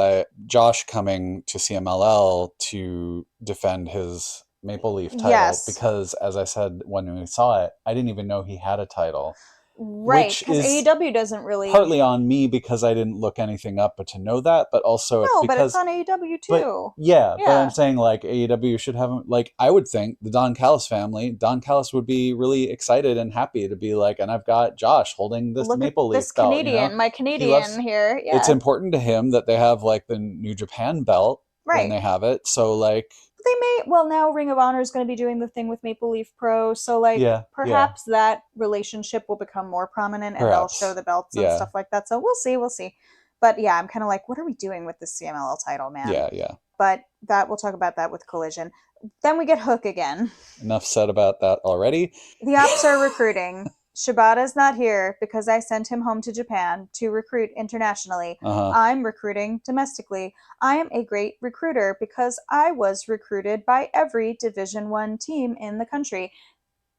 Josh coming to CMLL to defend his Maple Leaf title, because as I said when we saw it, I didn't even know he had a title. Right, because AEW doesn't really... Partly on me because I didn't look anything up but to know that, but also but it's on AEW too. But I'm saying like AEW should have, like, I would think the Don Callis family, Don Callis would be really excited and happy to be like, and I've got Josh holding this Maple Leaf this belt. Canadian, my Canadian here. Yeah. It's important to him that they have like the New Japan belt when they have it. So like... They may, now Ring of Honor is going to be doing the thing with Maple Leaf Pro, so like perhaps that relationship will become more prominent and they'll show the belts and stuff like that. So we'll see. But yeah, I'm kind of like, what are we doing with the CMLL title, man? Yeah. But we'll talk about that with Collision. Then we get Hook again. Enough said about that already. The Ops are recruiting. Shibata's not here because I sent him home to Japan to recruit internationally. I'm recruiting domestically. I am a great recruiter because I was recruited by every Division I team in the country.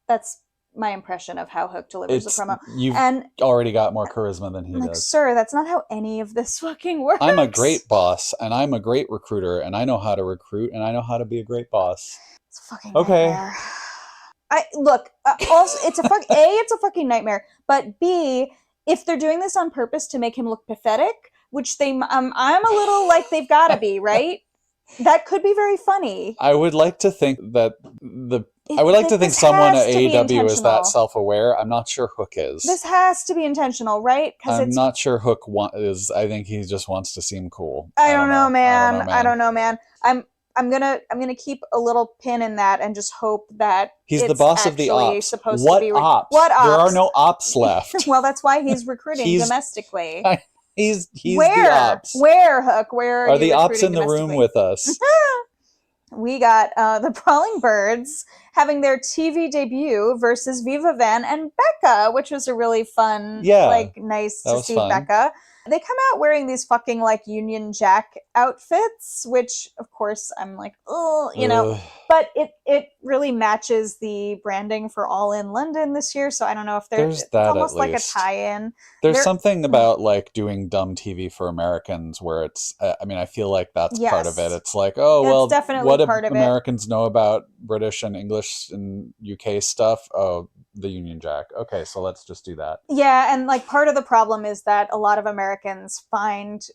That's my impression of how Hook delivers a promo. You've already got more charisma than he does. Sir, that's not how any of this fucking works. I'm a great boss, and I'm a great recruiter, and I know how to recruit, and I know how to be a great boss. It's a fucking nightmare. Also, it's a fucking nightmare. But B, if they're doing this on purpose to make him look pathetic, which I'm a little like they've got to be, right? That could be very funny. I would like to think that someone at AEW is that self-aware. I'm not sure Hook is. This has to be intentional, right? I'm not sure Hook is. I think he just wants to seem cool. I don't know, man. I'm gonna keep a little pin in that and just hope that he's the boss of the ops. Supposed what to be ops? What ops? There are no ops left. Well, that's why he's recruiting domestically. He's the ops. Where, Hook? Where are the ops in the room with us? We got the Brawling Birds having their TV debut versus Viva Van and Becca, which was a really fun, nice to see fun. Becca. They come out wearing these fucking Union Jack outfits, which of course I'm like, oh, but it really matches the branding for All In London this year. So I don't know if there's that, it's almost like a tie-in. There's something about doing dumb TV for Americans where it's, I feel like that's part of it. It's like, what do Americans know about British and English and UK stuff? Oh, the Union Jack. Okay, so let's just do that. Yeah, and part of the problem is that a lot of Americans find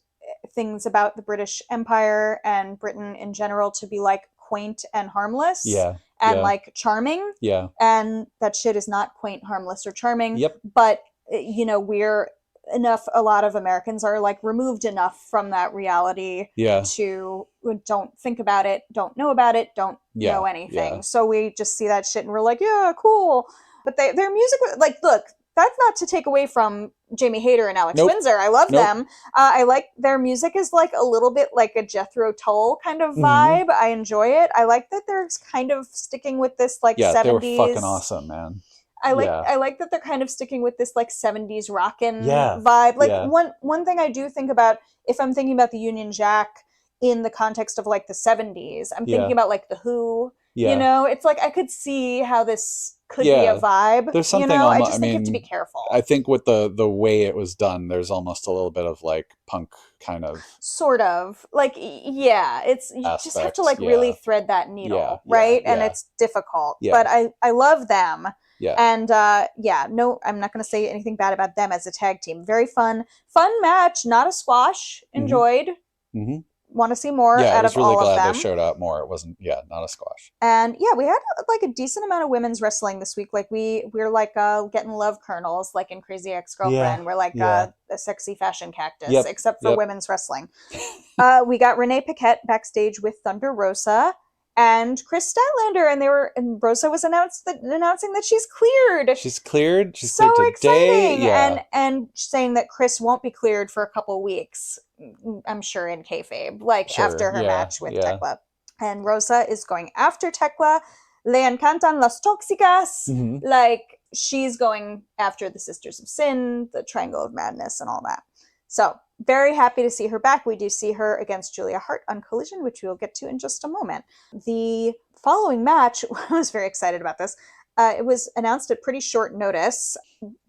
things about the British Empire and Britain in general to be quaint and harmless. Yeah. And charming. Yeah. And that shit is not quaint, harmless, or charming. Yep. But a lot of Americans are removed enough from that reality to don't think about it, don't know about it, don't know anything. Yeah. So we just see that shit and we're like, yeah, cool. But their music, look, that's not to take away from Jamie Hayter and Alex Windsor. I love them. I like their music is a little bit like a Jethro Tull kind of vibe. Mm-hmm. I enjoy it. I like that they're kind of sticking with this 70s. They were fucking awesome, man. I like that they're kind of sticking with this 70s rockin' vibe. One thing I do think about if I'm thinking about the Union Jack in the context of the 70s, I'm thinking about the Who. Yeah. It's I could see how this could be a vibe. There's something I just think you have to be careful. I think with the way it was done, there's almost a little bit of punk kind of. Sort of. It's you just have to really thread that needle, right? And it's difficult. Yeah. But I love them. Yeah. And no, I'm not going to say anything bad about them as a tag team. Very fun match, not a squash. Enjoyed. Mm-hmm. Want to see more out of all of them. I was really glad they showed up more. It wasn't, not a squash. And we had a decent amount of women's wrestling this week. We're getting love kernels in Crazy Ex-Girlfriend. We're a sexy fashion cactus, except for women's wrestling. We got Renee Paquette backstage with Thunder Rosa and Chris Statlander, and Rosa was announcing that she's cleared. She's cleared. She's so cleared today. Exciting. Yeah. And saying that Chris won't be cleared for a couple weeks. I'm sure in kayfabe, after her match with Tekla. And Rosa is going after Tekla. Le encantan las tóxicas. Mm-hmm. She's going after the Sisters of Sin, the Triangle of Madness, and all that. So very happy to see her back. We do see her against Julia Hart on Collision, which we'll get to in just a moment. The following match, I was very excited about this. It was announced at pretty short notice.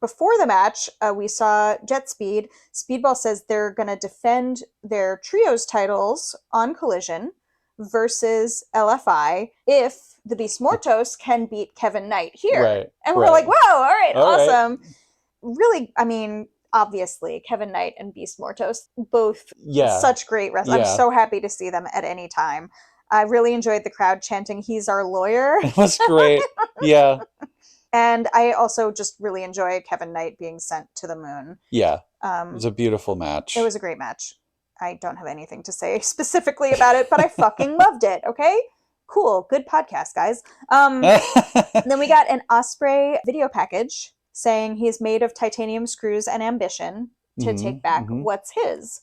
Before the match, we saw Jet Speed. Speedball says they're going to defend their trios titles on Collision versus LFI if the Beast Mortos can beat Kevin Knight here. Right, and we're like, wow, all right, awesome. Right. Really, obviously, Kevin Knight and Beast Mortos, both such great wrestlers. I'm so happy to see them at any time. I really enjoyed the crowd chanting, "He's our lawyer." It was great. Yeah. And I also just really enjoy Kevin Knight being sent to the moon. Yeah. It was a beautiful match. It was a great match. I don't have anything to say specifically about it, but I fucking loved it. Okay? Cool. Good podcast, guys. Then we got an Osprey video package saying he's made of titanium screws and ambition to take back what's his.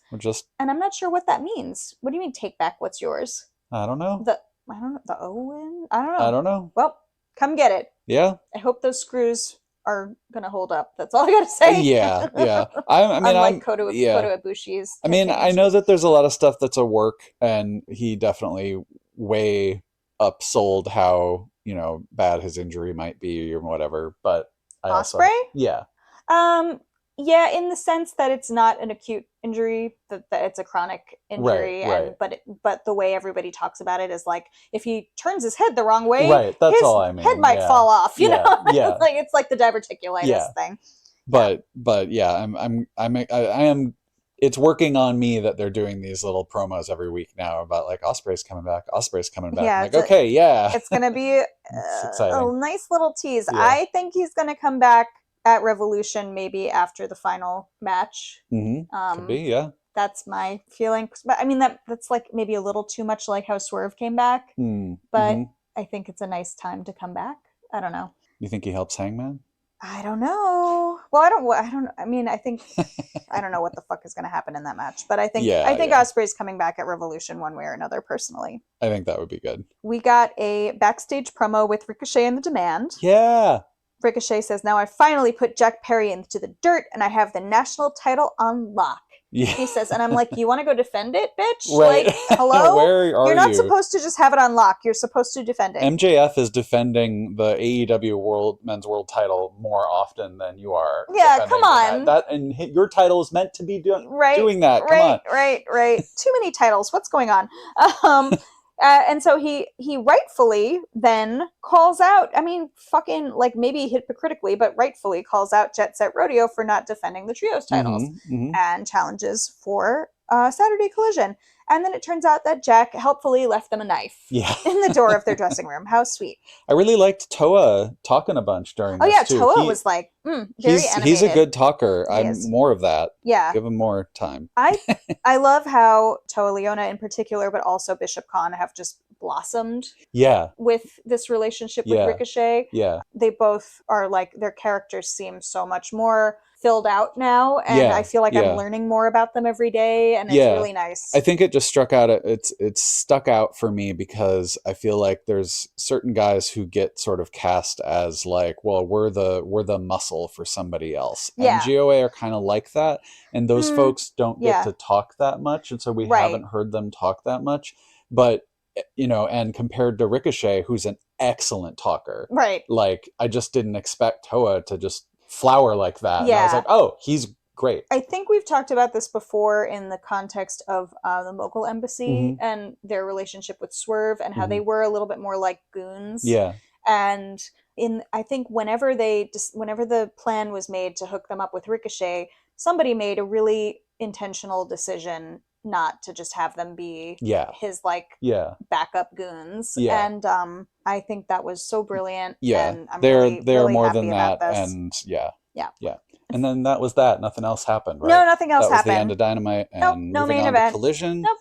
And I'm not sure what that means. What do you mean take back what's yours? I don't know. The Owen? I don't know. I don't know. Well, come get it. Yeah. I hope those screws are gonna hold up. That's all I gotta say. Yeah. I mean, Unlike Kota Ibushi's. I mean, I know that there's a lot of stuff that's a work, and he definitely way upsold how, you know, bad his injury might be or whatever. But I Ospreay? Yeah. Yeah, in the sense that it's not an acute injury, that it's a chronic injury, but the way everybody talks about it is like if he turns his head the wrong way, that's his all I mean. head might fall off. You know, Yeah. it's like the diverticulitis thing. But yeah, I am. It's working on me that they're doing these little promos every week now about like Ospreay's coming back. Yeah, like, okay, it's gonna be a nice little tease. Yeah. I think he's gonna come back at Revolution, maybe after the final match. Could be, yeah. That's my feeling. But I mean, that's like maybe a little too much like how Swerve came back. But I think it's a nice time to come back. I don't know. You think he helps Hangman? I don't know. Well, I don't. I mean, I think I don't know what the fuck is going to happen in that match. But I think Ospreay's coming back at Revolution one way or another. Personally, I think that would be good. We got a backstage promo with Ricochet and The Demand. Yeah. Ricochet says, "Now I finally put Jack Perry into the dirt, and I have the national title on lock." Yeah. He says, and I'm like, "You want to go defend it, bitch? Right. Like, hello? Where are You're not supposed to just have it on lock. You're supposed to defend it." MJF is defending the AEW men's world title more often than you are. Yeah, come on. And your title is meant to be doing that. Come on. Right. Too many titles. What's going on? And so he rightfully then calls out, I mean, fucking, like, maybe hypocritically, but rightfully calls out Set Rodeo for not defending the trios titles and challenges for Saturday Collision. And then it turns out that Jack helpfully left them a knife in the door of their dressing room. How sweet. I really liked Toa talking a bunch during this, too. Toa was like, very animated. He's a good talker. I'm more of that. Yeah. Give him more time. I love how Toa Leona in particular, but also Bishop Khan have just blossomed with this relationship with Ricochet. Yeah. They both are like, their characters seem so much more filled out now, and I feel like I'm learning more about them every day, and it's really nice. I think it just stuck out for me because I feel like there's certain guys who get sort of cast as like, well, we're the muscle for somebody else. And GOA are kind of like that, and those folks don't get to talk that much, and so we haven't heard them talk that much. But you know, and compared to Ricochet, who's an excellent talker, right? Like, I just didn't expect Toa to just flower like that. And I was like, oh, he's great. I think we've talked about this before in the context of the Mogul Embassy and their relationship with Swerve and how they were a little bit more like goons. Yeah. And I think whenever the plan was made to hook them up with Ricochet, somebody made a really intentional decision not to just have them be his backup goons. Yeah. And I think that was so brilliant. Yeah. And I'm they're really more happy than about that. this. And yeah. And then that was that. Nothing else happened, right? No, nothing else happened. That was the end of Dynamite. And no moving main on event. To Collision. Nope.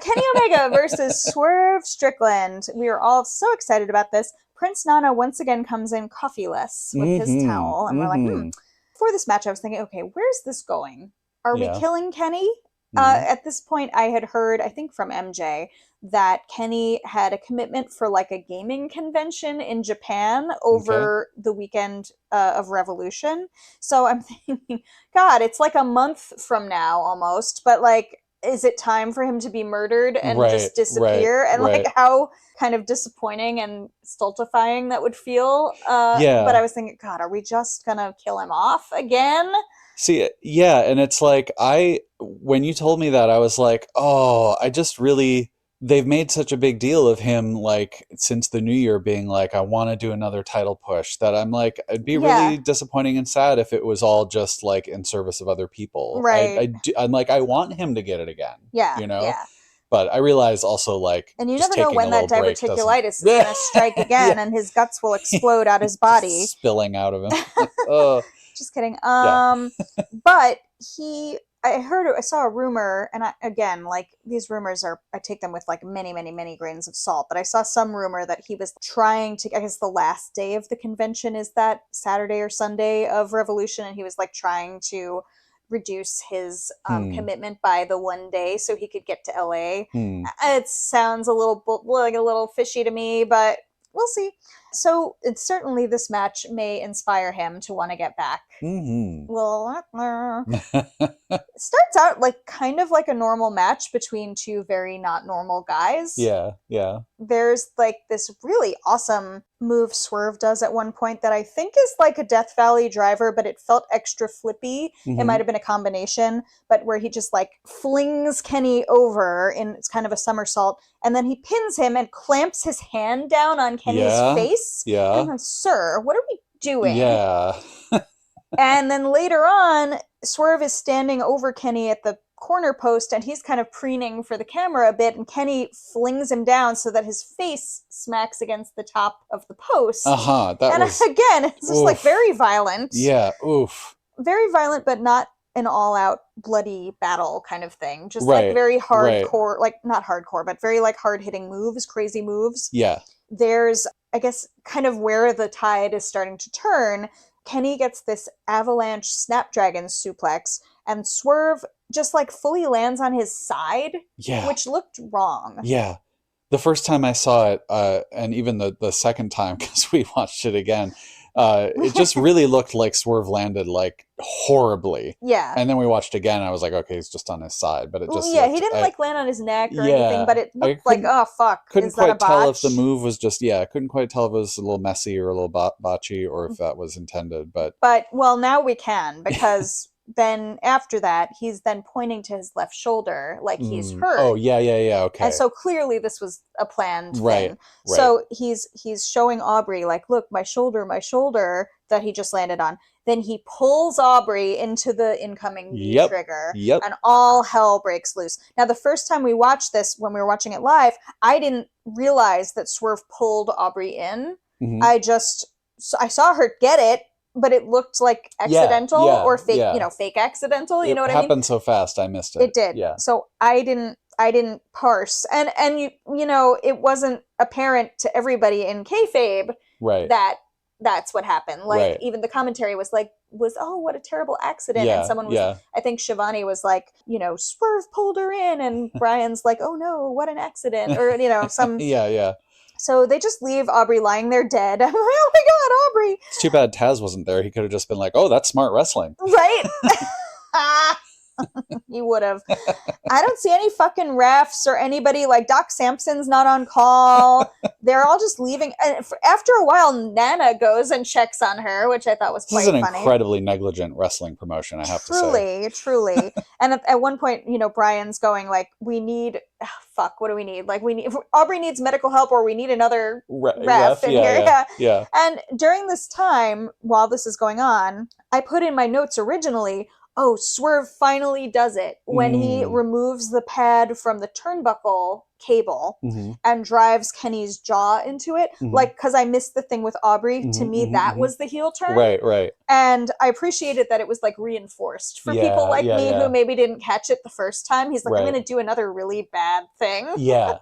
Kenny Omega versus Swerve Strickland. We are all so excited about this. Prince Nana once again comes in coffeeless with his towel. And we're like, For this match, I was thinking, okay, where's this going? Are we killing Kenny? At this point, I had heard, I think from MJ, that Kenny had a commitment for like a gaming convention in Japan over the weekend of Revolution. So I'm thinking, God, it's like a month from now almost, but like, is it time for him to be murdered and just disappear? And like how kind of disappointing and stultifying that would feel. But I was thinking, God, are we just gonna kill him off again? See, yeah, and it's like, when you told me that, I was like, oh, they've made such a big deal of him, like, since the new year being like, I want to do another title push, that I'm like, it'd be really disappointing and sad if it was all just, like, in service of other people. Right. I'm like, I want him to get it again. Yeah. You know? Yeah. But I realize also, like, and you never know when that diverticulitis is going to strike again and his guts will explode out his body. Spilling out of him. Just kidding. But I saw a rumor, and these rumors I take them with like many, many, many grains of salt, but I saw some rumor that he was trying to, I guess the last day of the convention is that Saturday or Sunday of Revolution, and he was like trying to reduce his commitment by the one day so he could get to LA. It sounds a little fishy to me, but we'll see. So it's certainly this match may inspire him to want to get back. Well, it starts out like kind of like a normal match between two very not normal guys. Yeah. There's like this really awesome move Swerve does at one point that I think is like a Death Valley driver, but it felt extra flippy. It might have been a combination, but where he just like flings Kenny over in it's kind of a somersault, and then he pins him and clamps his hand down on Kenny's face. Yeah. And I'm like, sir, what are we doing? Yeah. And then later on, Swerve is standing over Kenny at the corner post, and he's kind of preening for the camera a bit, and Kenny flings him down so that his face smacks against the top of the post. Again, it's just like very violent. Yeah, oof. Very violent, but not an all-out bloody battle kind of thing. Just like very hardcore, like not hardcore, but very like hard-hitting moves, crazy moves. Yeah. There's, I guess, kind of where the tide is starting to turn. Kenny gets this avalanche snapdragon suplex, and Swerve just like fully lands on his side, which looked wrong. Yeah. The first time I saw it, and even the second time, because we watched it again, it just really looked like Swerve landed like horribly. Yeah. And then we watched again, and I was like, okay, he's just on his side. But it just he didn't like land on his neck or anything, but it looked like, oh fuck, couldn't is that a quite tell botch? if the move was just, I couldn't quite tell if it was a little messy or a little botchy, or if that was intended. But well, now we can, because then after that, he's then pointing to his left shoulder like he's hurt. Oh, yeah, okay. And so clearly this was a planned thing. Right. So he's showing Aubrey, like, look, my shoulder, that he just landed on. Then he pulls Aubrey into the incoming knee trigger, and all hell breaks loose. Now, the first time we watched this, when we were watching it live, I didn't realize that Swerve pulled Aubrey in. I saw her get it, but it looked like accidental or fake, fake accidental. You know what I mean? It happened so fast, I missed it. It did. Yeah. So I didn't parse, and it wasn't apparent to everybody in kayfabe that that's what happened. Like even the commentary was what a terrible accident. And someone was, I think Shivani was like, Swerve pulled her in, and Brian's like, oh no, what an accident, or some So they just leave Aubrey lying there dead. I'm like, oh my god, Aubrey! It's too bad Taz wasn't there. He could have just been like, oh, that's smart wrestling. Right? He would have. I don't see any fucking refs or anybody. Like, Doc Sampson's not on call. They're all just leaving. And after a while, Nana goes and checks on her, which I thought was quite funny. This is an incredibly negligent wrestling promotion, I have to say. Truly. And at one point, Brian's going like, we need... fuck, what do we need? Like, Aubrey needs medical help, or we need another ref in here. Yeah. And during this time, while this is going on, I put in my notes originally, oh, Swerve finally does it when he removes the pad from the turnbuckle cable and drives Kenny's jaw into it. Like, because I missed the thing with Aubrey. To me, that was the heel turn. Right. And I appreciated that it was like reinforced for people like me who maybe didn't catch it the first time. He's like, I'm going to do another really bad thing. Yeah.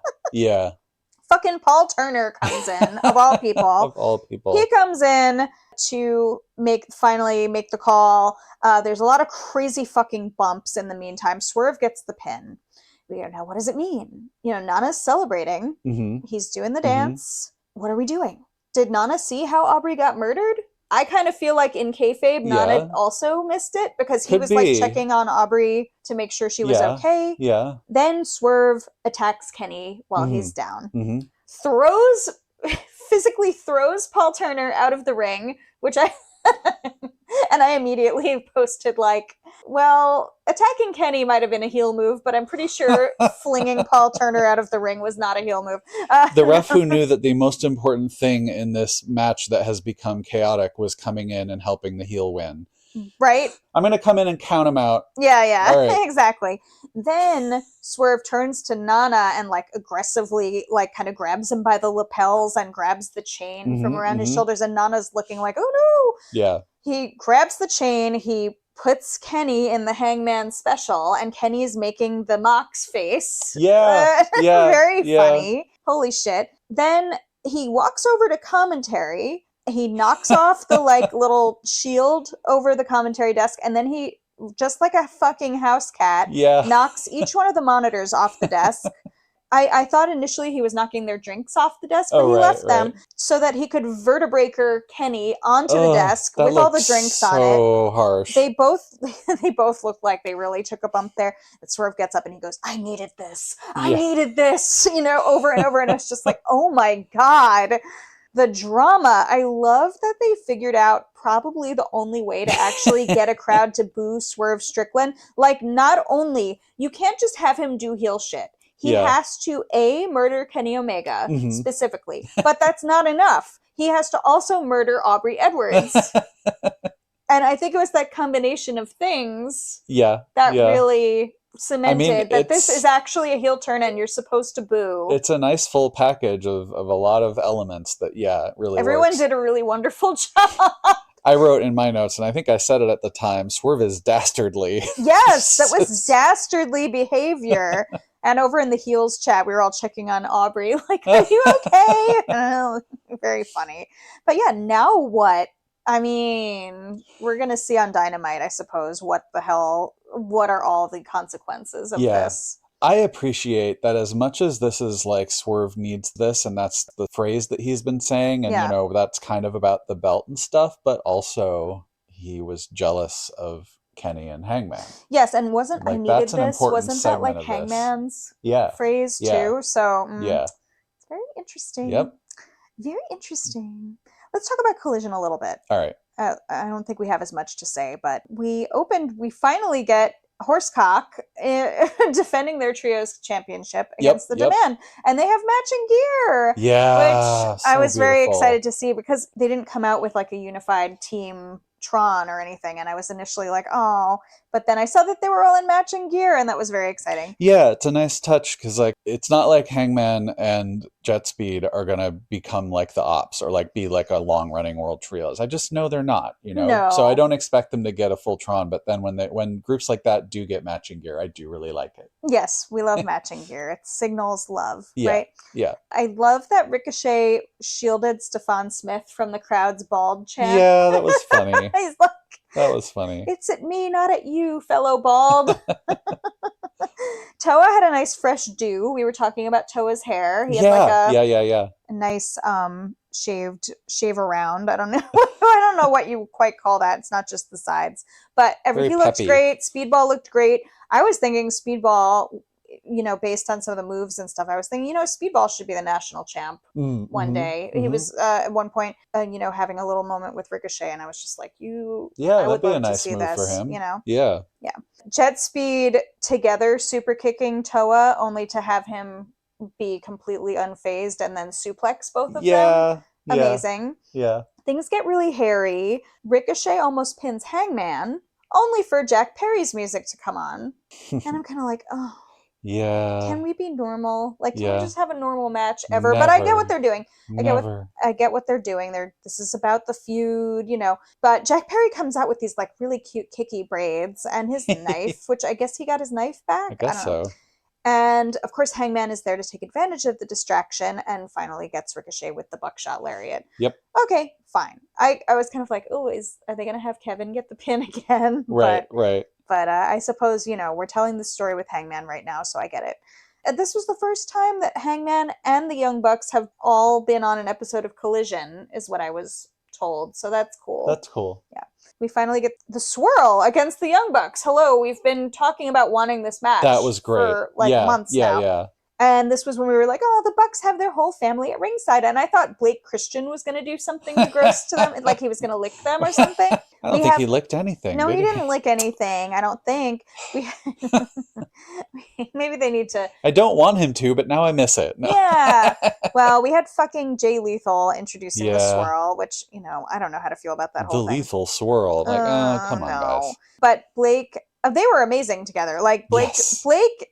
Fucking Paul Turner comes in, of all people. Of all people. He comes in to finally make the call. There's a lot of crazy fucking bumps in the meantime. Swerve gets the pin. Now, what does it mean? Nana's celebrating. He's doing the dance. What are we doing? Did Nana see how Aubrey got murdered? I kind of feel like in kayfabe, Nana also missed it, because he was like checking on Aubrey to make sure she was okay. Yeah. Then Swerve attacks Kenny while he's down. Physically throws Paul Turner out of the ring, which and I immediately posted like, well, attacking Kenny might have been a heel move, but I'm pretty sure flinging Paul Turner out of the ring was not a heel move. The ref who knew that the most important thing in this match that has become chaotic was coming in and helping the heel win. Right? I'm going to come in and count him out. Yeah, right. Exactly. Then Swerve turns to Nana and like aggressively like kind of grabs him by the lapels and grabs the chain from around his shoulders, and Nana's looking like, oh no! Yeah. He grabs the chain, he puts Kenny in the Hangman special, and Kenny's making the Mox face. Yeah. Very funny. Holy shit. Then he walks over to commentary. He knocks off the like little shield over the commentary desk, and then he, just like a fucking house cat, knocks each one of the monitors off the desk, I thought initially he was knocking their drinks off the desk, but he left them so that he could vertebreaker Kenny onto the desk with all the drinks on it. So harsh. They both looked like they really took a bump there. And Swerve gets up and he goes, I needed this, you know, over and over. And it's just like, oh my God. The drama. I love that they figured out probably the only way to actually get a crowd to boo Swerve Strickland. Like, not only, you can't just have him do heel shit. He has to, murder Kenny Omega, specifically. But that's not enough. He has to also murder Aubrey Edwards. And I think it was that combination of things that really cemented that this is actually a heel turn and you're supposed to boo. It's a nice full package of a lot of elements that, really Everyone works. did a really wonderful job. I wrote in my notes, and I think I said it at the time, Swerve is dastardly. Yes, that was dastardly behavior. And over in the heels chat, we were all checking on Aubrey, like, are you okay? Very funny. But yeah, now what? I mean, we're going to see on Dynamite, I suppose, what are all the consequences of this? I appreciate that as much as this is like Swerve needs this, and that's the phrase that he's been saying, and you know, that's kind of about the belt and stuff, but also he was jealous of Kenny and Hangman. Yes, and wasn't I needed this? Wasn't that like Hangman's phrase too? So it's very interesting. Yep. Very interesting. Let's talk about Collision a little bit. All right. I don't think we have as much to say, but we finally get Horsecock defending their trios championship against the Demand, and they have matching gear. Yeah, which I was very excited to see because they didn't come out with like a unified team Tron or anything, and I was initially like, oh, but then I saw that they were all in matching gear, and that was very exciting. Yeah, it's a nice touch because like it's not like Hangman and Jet Speed are gonna become like the Ops or like be like a long running world trios. I just know they're not, you know. No. So I don't expect them to get a full Tron, but then when groups like that do get matching gear, I do really like it. Yes, we love matching gear. It signals love, right? Yeah. I love that Ricochet shielded Stephon Smith from the crowd's bald chant. Yeah, that was funny. He's like, that was funny. It's at me, not at you, fellow bald. Toa had a nice fresh do. We were talking about Toa's hair. He had a nice shave around. I don't know. I don't know what you quite call that. It's not just the sides. But he looked great. Speedball looked great. I was thinking Speedball, you know, based on some of the moves and stuff, I was thinking, you know, Speedball should be the national champ one day. He was at one point, you know, having a little moment with Ricochet, and I was just like, I would that'd be love a nice to see move this, for him. you know? Yeah. Jet Speed together super kicking Toa, only to have him be completely unfazed and then suplex both of them. Amazing. Yeah. Things get really hairy. Ricochet almost pins Hangman, only for Jack Perry's music to come on. And I'm kind of like, oh. Yeah. Can we be normal? Like, can we just have a normal match ever? But I get what they're doing. I get what they're doing. This is about the feud, you know. But Jack Perry comes out with these like really cute kicky braids and his knife, which I guess he got his knife back. I guess so. And of course, Hangman is there to take advantage of the distraction and finally gets Ricochet with the buckshot lariat. Yep. Okay, fine. I was kind of like, oh, are they going to have Kevin get the pin again? Right. But I suppose, you know, we're telling the story with Hangman right now, so I get it. This was the first time that Hangman and the Young Bucks have all been on an episode of Collision, is what I was told. So that's cool. That's cool. Yeah. We finally get the swirl against the Young Bucks. Hello, we've been talking about wanting this match. That was great. For months now. Yeah. And this was when we were like, oh, the Bucks have their whole family at ringside. And I thought Blake Christian was going to do something gross to them. Like he was going to lick them or something. I don't think he licked anything. No, he didn't lick anything. I don't think. Maybe they need to. I don't want him to, but now I miss it. No. Yeah. Well, we had fucking Jay Lethal introducing the swirl, which, you know, I don't know how to feel about that whole thing. The lethal swirl. Like, come on, guys. But Blake, they were amazing together. Like Blake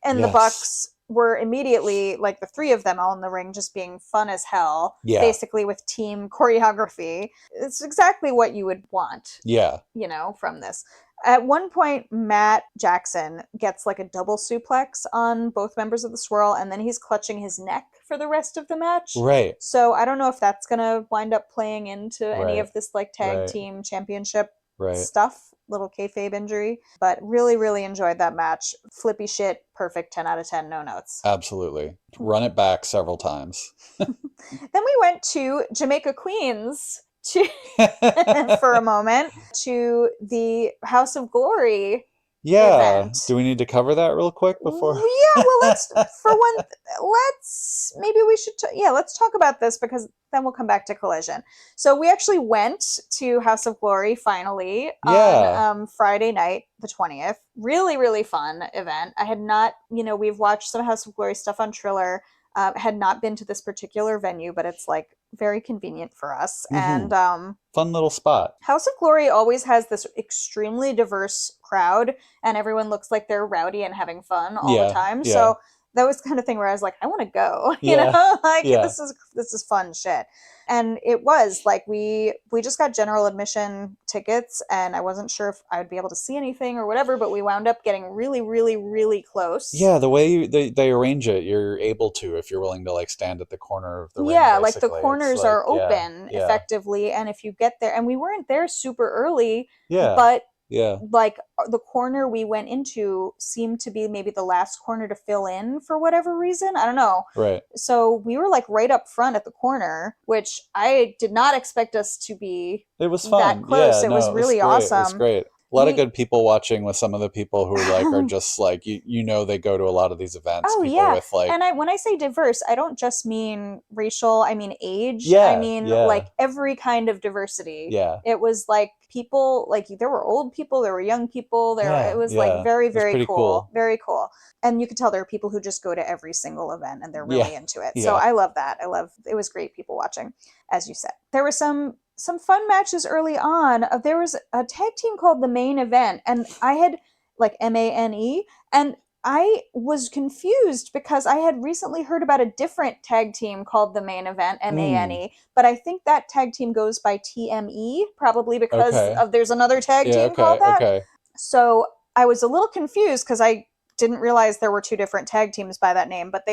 and the Bucks were immediately like the three of them all in the ring just being fun as hell, basically with team choreography. It's exactly what you would want, you know, from this. At one point, Matt Jackson gets like a double suplex on both members of the swirl, and then he's clutching his neck for the rest of the match. Right. So I don't know if that's going to wind up playing into any of this like tag team championship stuff, little kayfabe injury, but really, really enjoyed that match. Flippy shit, perfect 10 out of 10, no notes. Absolutely. Run it back several times. Then we went to Jamaica Queens for a moment to the House of Glory event. Do we need to cover that real quick before? Yeah, well, let's talk about this because then we'll come back to Collision. So we actually went to House of Glory finally on Friday night, the 20th. Really, really fun event. I had not, we've watched some House of Glory stuff on Triller. Had not been to this particular venue, but it's like very convenient for us. Mm-hmm. And fun little spot. House of Glory always has this extremely diverse crowd, and everyone looks like they're rowdy and having fun all the time. Yeah. So that was the kind of thing where I was like, I want to go. This is fun shit. And it was like we just got general admission tickets, and I wasn't sure if I would be able to see anything or whatever, but we wound up getting really, really, really close. Yeah, the way they arrange it, you're able to if you're willing to like stand at the corner of the ring. Yeah, like the corners are open effectively, and if you get there, and we weren't there super early, but like the corner we went into seemed to be maybe the last corner to fill in for whatever reason. I don't know. Right. So we were like right up front at the corner, which I did not expect us to be. It was fun. That close. It was really awesome. It was great. A lot of good people watching with some of the people who like are just like they go to a lot of these events. Oh people yeah, with like, and when I say diverse, I don't just mean racial. I mean age. Yeah, I mean like every kind of diversity. Yeah, it was like people like there were old people, there were young people. It was like very, very cool, very cool. And you could tell there are people who just go to every single event and they're really into it. So I love that. It was great people watching, as you said. There were some fun matches early on. There was a tag team called the Main Event, and I had like MANE, and I was confused because I had recently heard about a different tag team called the Main Event, MANE, but I think that tag team goes by TME, probably because there's another tag team called that. Okay. So I was a little confused because I didn't realize there were two different tag teams by that name, but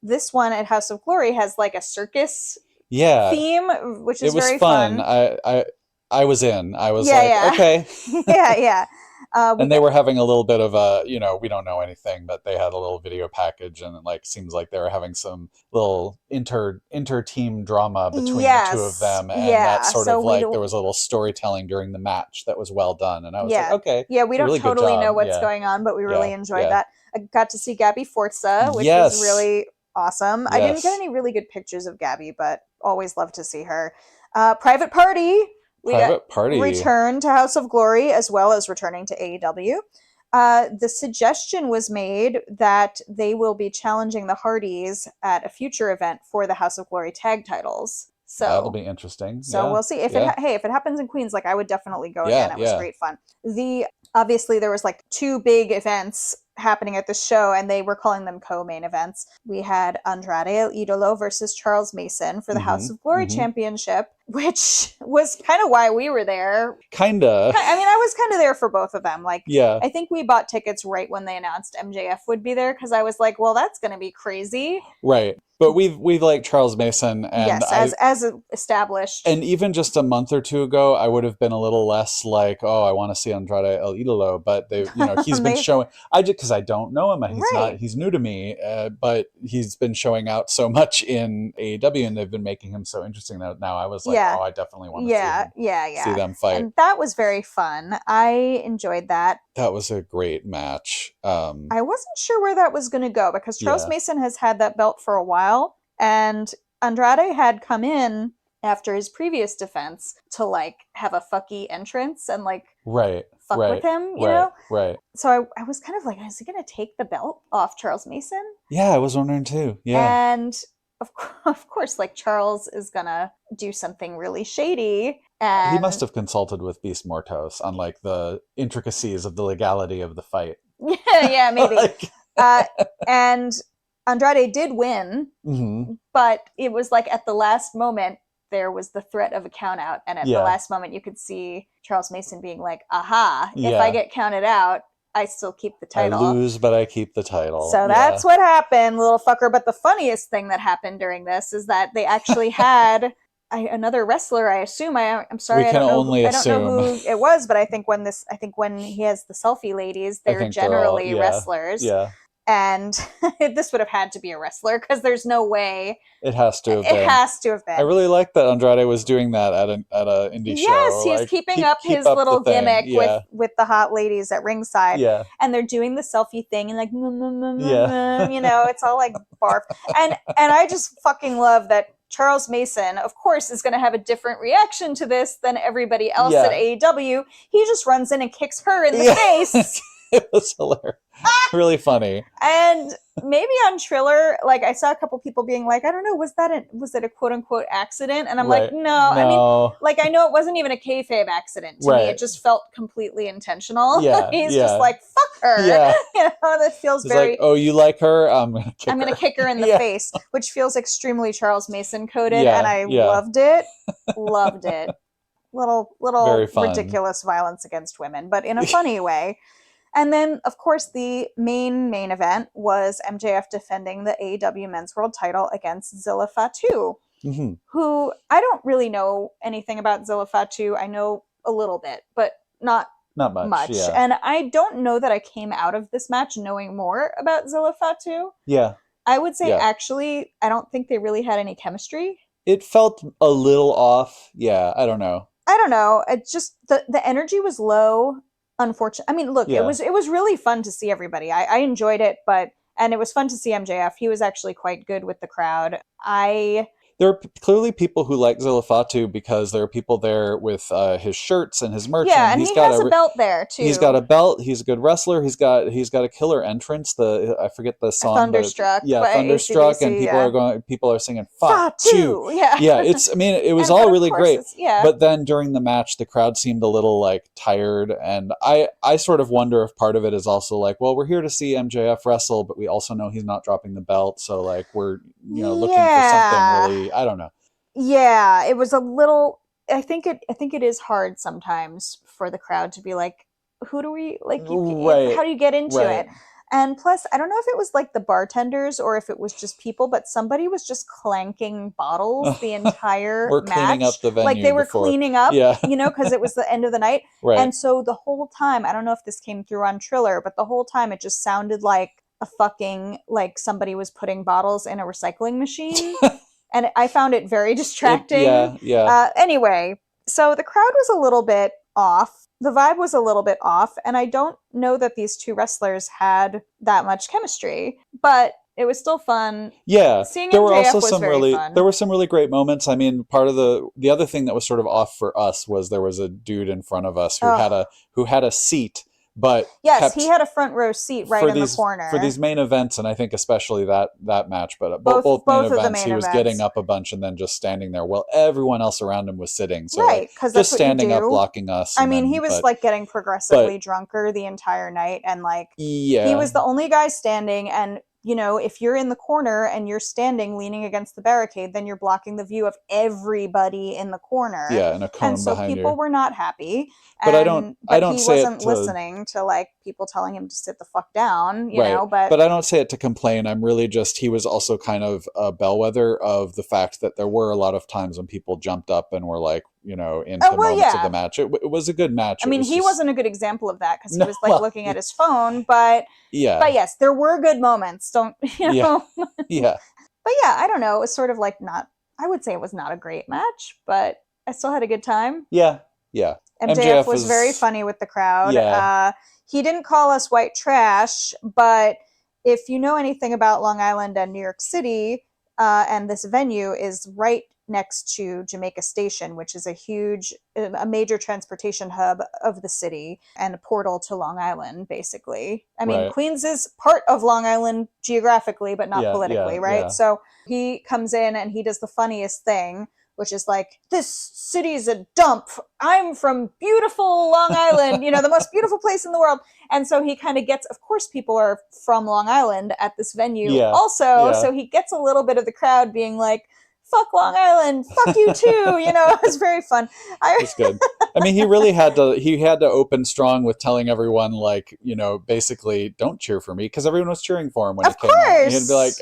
this one at House of Glory has like a circus theme, which is very fun. I was in. I was okay. yeah. And they were having a little bit of a, we don't know anything, but they had a little video package, and it like seems like they were having some little inter-team drama between the two of them, and that sort of like there was a little storytelling during the match that was well done, and I was like, okay, we don't really totally know what's going on, but we really enjoyed that. I got to see Gabby Forza, which was really awesome. I didn't get any really good pictures of Gabby, but always love to see her. Private Party. Return to House of Glory, as well as returning to AEW. The suggestion was made that they will be challenging the Hardys at a future event for the House of Glory tag titles. So that'll be interesting. So we'll see if it happens in Queens. Like I would definitely go again. It was great fun. Obviously there was like two big events happening at the show, and they were calling them co-main events. We had Andrade El Idolo versus Charles Mason for the House of Glory Championship, which was kind of why we were there. Kinda. I mean, I was kind of there for both of them. Like, I think we bought tickets right when they announced MJF would be there, because I was like, well, that's going to be crazy. Right. But we've liked Charles Mason, and as established. And even just a month or two ago, I would have been a little less like, oh, I want to see Andrade El Idolo. But he's been showing. Because I don't know him, and he's new to me. But he's been showing out so much in AEW, and they've been making him so interesting that now I was like, oh, I definitely want to see them fight. And that was very fun. I enjoyed that. That was a great match. I wasn't sure where that was going to go, because Charles Mason has had that belt for a while, and Andrade had come in after his previous defense to like have a fucky entrance and like fuck with him, you know? Right. So I was kind of like, is he going to take the belt off Charles Mason? Yeah, I was wondering too. Yeah. And of course, like Charles is going to do something really shady. And he must have consulted with Beast Mortos on like the intricacies of the legality of the fight. Yeah, maybe. And Andrade did win, but it was like at the last moment, there was the threat of a count out. And at the last moment, you could see Charles Mason being like, aha, if I get counted out, I still keep the title. I lose, but I keep the title. So that's what happened, little fucker. But the funniest thing that happened during this is that they actually had another wrestler, I assume. I'm sorry, we can only assume. I don't know who it was, but I think when he has the selfie ladies, they're generally wrestlers. Yeah. And this would have had to be a wrestler because there's no way. It has to have been. It has to have been. I really like that Andrade was doing that at a indie show. Yes, he's like, keeping up his little gimmick with the hot ladies at ringside. Yeah. And they're doing the selfie thing and like, you know, it's all like barf. And I just fucking love that Charles Mason, of course, is going to have a different reaction to this than everybody else at AEW. He just runs in and kicks her in the face. It was hilarious. Really funny. And maybe on Triller, like I saw a couple people being like, I don't know, was it a quote unquote accident? And I'm like, no. I mean, like, I know it wasn't even a kayfabe accident to me. It just felt completely intentional. Yeah. He's just like, fuck her. Yeah. You know, that feels He's very. Like, oh, you like her? I'm gonna kick her in the face, which feels extremely Charles Mason coded, and I loved it. Loved it. Little ridiculous violence against women, but in a funny way. And then, of course, the main event was MJF defending the AEW Men's World title against Zilla Fatu, who I don't really know anything about Zilla Fatu. I know a little bit, but not much. Yeah. And I don't know that I came out of this match knowing more about Zilla Fatu. Yeah. I would say, actually, I don't think they really had any chemistry. It felt a little off. Yeah, I don't know. It just, the energy was low. Unfortunate. I mean, look, it was really fun to see everybody. I enjoyed it, and it was fun to see MJF. He was actually quite good with the crowd. There are clearly people who like Zilla Fatu because there are people there with his shirts and his merch. Yeah, and he has a belt there too. He's got a belt. He's a good wrestler. He's got a killer entrance. I forget the song. Thunderstruck. Thunderstruck, and people are singing Fatu. Yeah, yeah. It was all really great. But then during the match, the crowd seemed a little like tired, and I sort of wonder if part of it is also like, well, we're here to see MJF wrestle, but we also know he's not dropping the belt, so like we're looking for something really. I don't know. Yeah, it was a little. I think it is hard sometimes for the crowd to be like, "Who do we like? How do you get into it?" And plus, I don't know if it was like the bartenders or if it was just people, but somebody was just clanking bottles the entire we're match. Cleaning up the venue like they were cleaning up, you know, because it was the end of the night. Right. And so the whole time, I don't know if this came through on Triller, but the whole time it just sounded like a fucking like somebody was putting bottles in a recycling machine. And I found it very distracting. Anyway, so the crowd was a little bit off. The vibe was a little bit off. And I don't know that these two wrestlers had that much chemistry. But it was still fun. Yeah. Seeing there MJF were also was some very fun. There were some really great moments. I mean, part of the other thing that was sort of off for us was there was a dude in front of us who had a seat. But yes, he had a front row seat right in the corner for these main events, and I think especially that match. But both main events, he was getting up a bunch and then just standing there while everyone else around him was sitting. So right, because just standing up, blocking us. I mean, he was like getting progressively drunker the entire night, and like he was the only guy standing. And you know, if you're in the corner and you're standing leaning against the barricade, then you're blocking the view of everybody in the corner. Yeah, and a cone and so behind people you. Were not happy. But I don't he say wasn't listening to like people telling him to sit the fuck down, you know. But I don't say it to complain. I'm really just he was also kind of a bellwether of the fact that there were a lot of times when people jumped up and were like, you know, into moments of the match. It was a good match. I mean, he wasn't a good example of that because he was like looking at his phone. But yes, there were good moments. Don't you know? Yeah. But yeah, I don't know. It was sort of like not. I would say it was not a great match, but I still had a good time. Yeah. Yeah. MJF was very funny with the crowd. Yeah. He didn't call us white trash, but if you know anything about Long Island and New York City, and this venue is right next to Jamaica Station, which is a major transportation hub of the city and a portal to Long Island, basically. I mean, Queens is part of Long Island geographically, but not politically, right? Yeah. So he comes in and he does the funniest thing, which is like, this city's a dump. I'm from beautiful Long Island, you know, the most beautiful place in the world. And so he kind of gets, of course, people are from Long Island at this venue also. So he gets a little bit of the crowd being like, fuck Long Island, fuck you too. You know, it was very fun. It's good. I mean, he really had to open strong with telling everyone, like, you know, basically don't cheer for me, because everyone was cheering for him when he came out. He'd be like,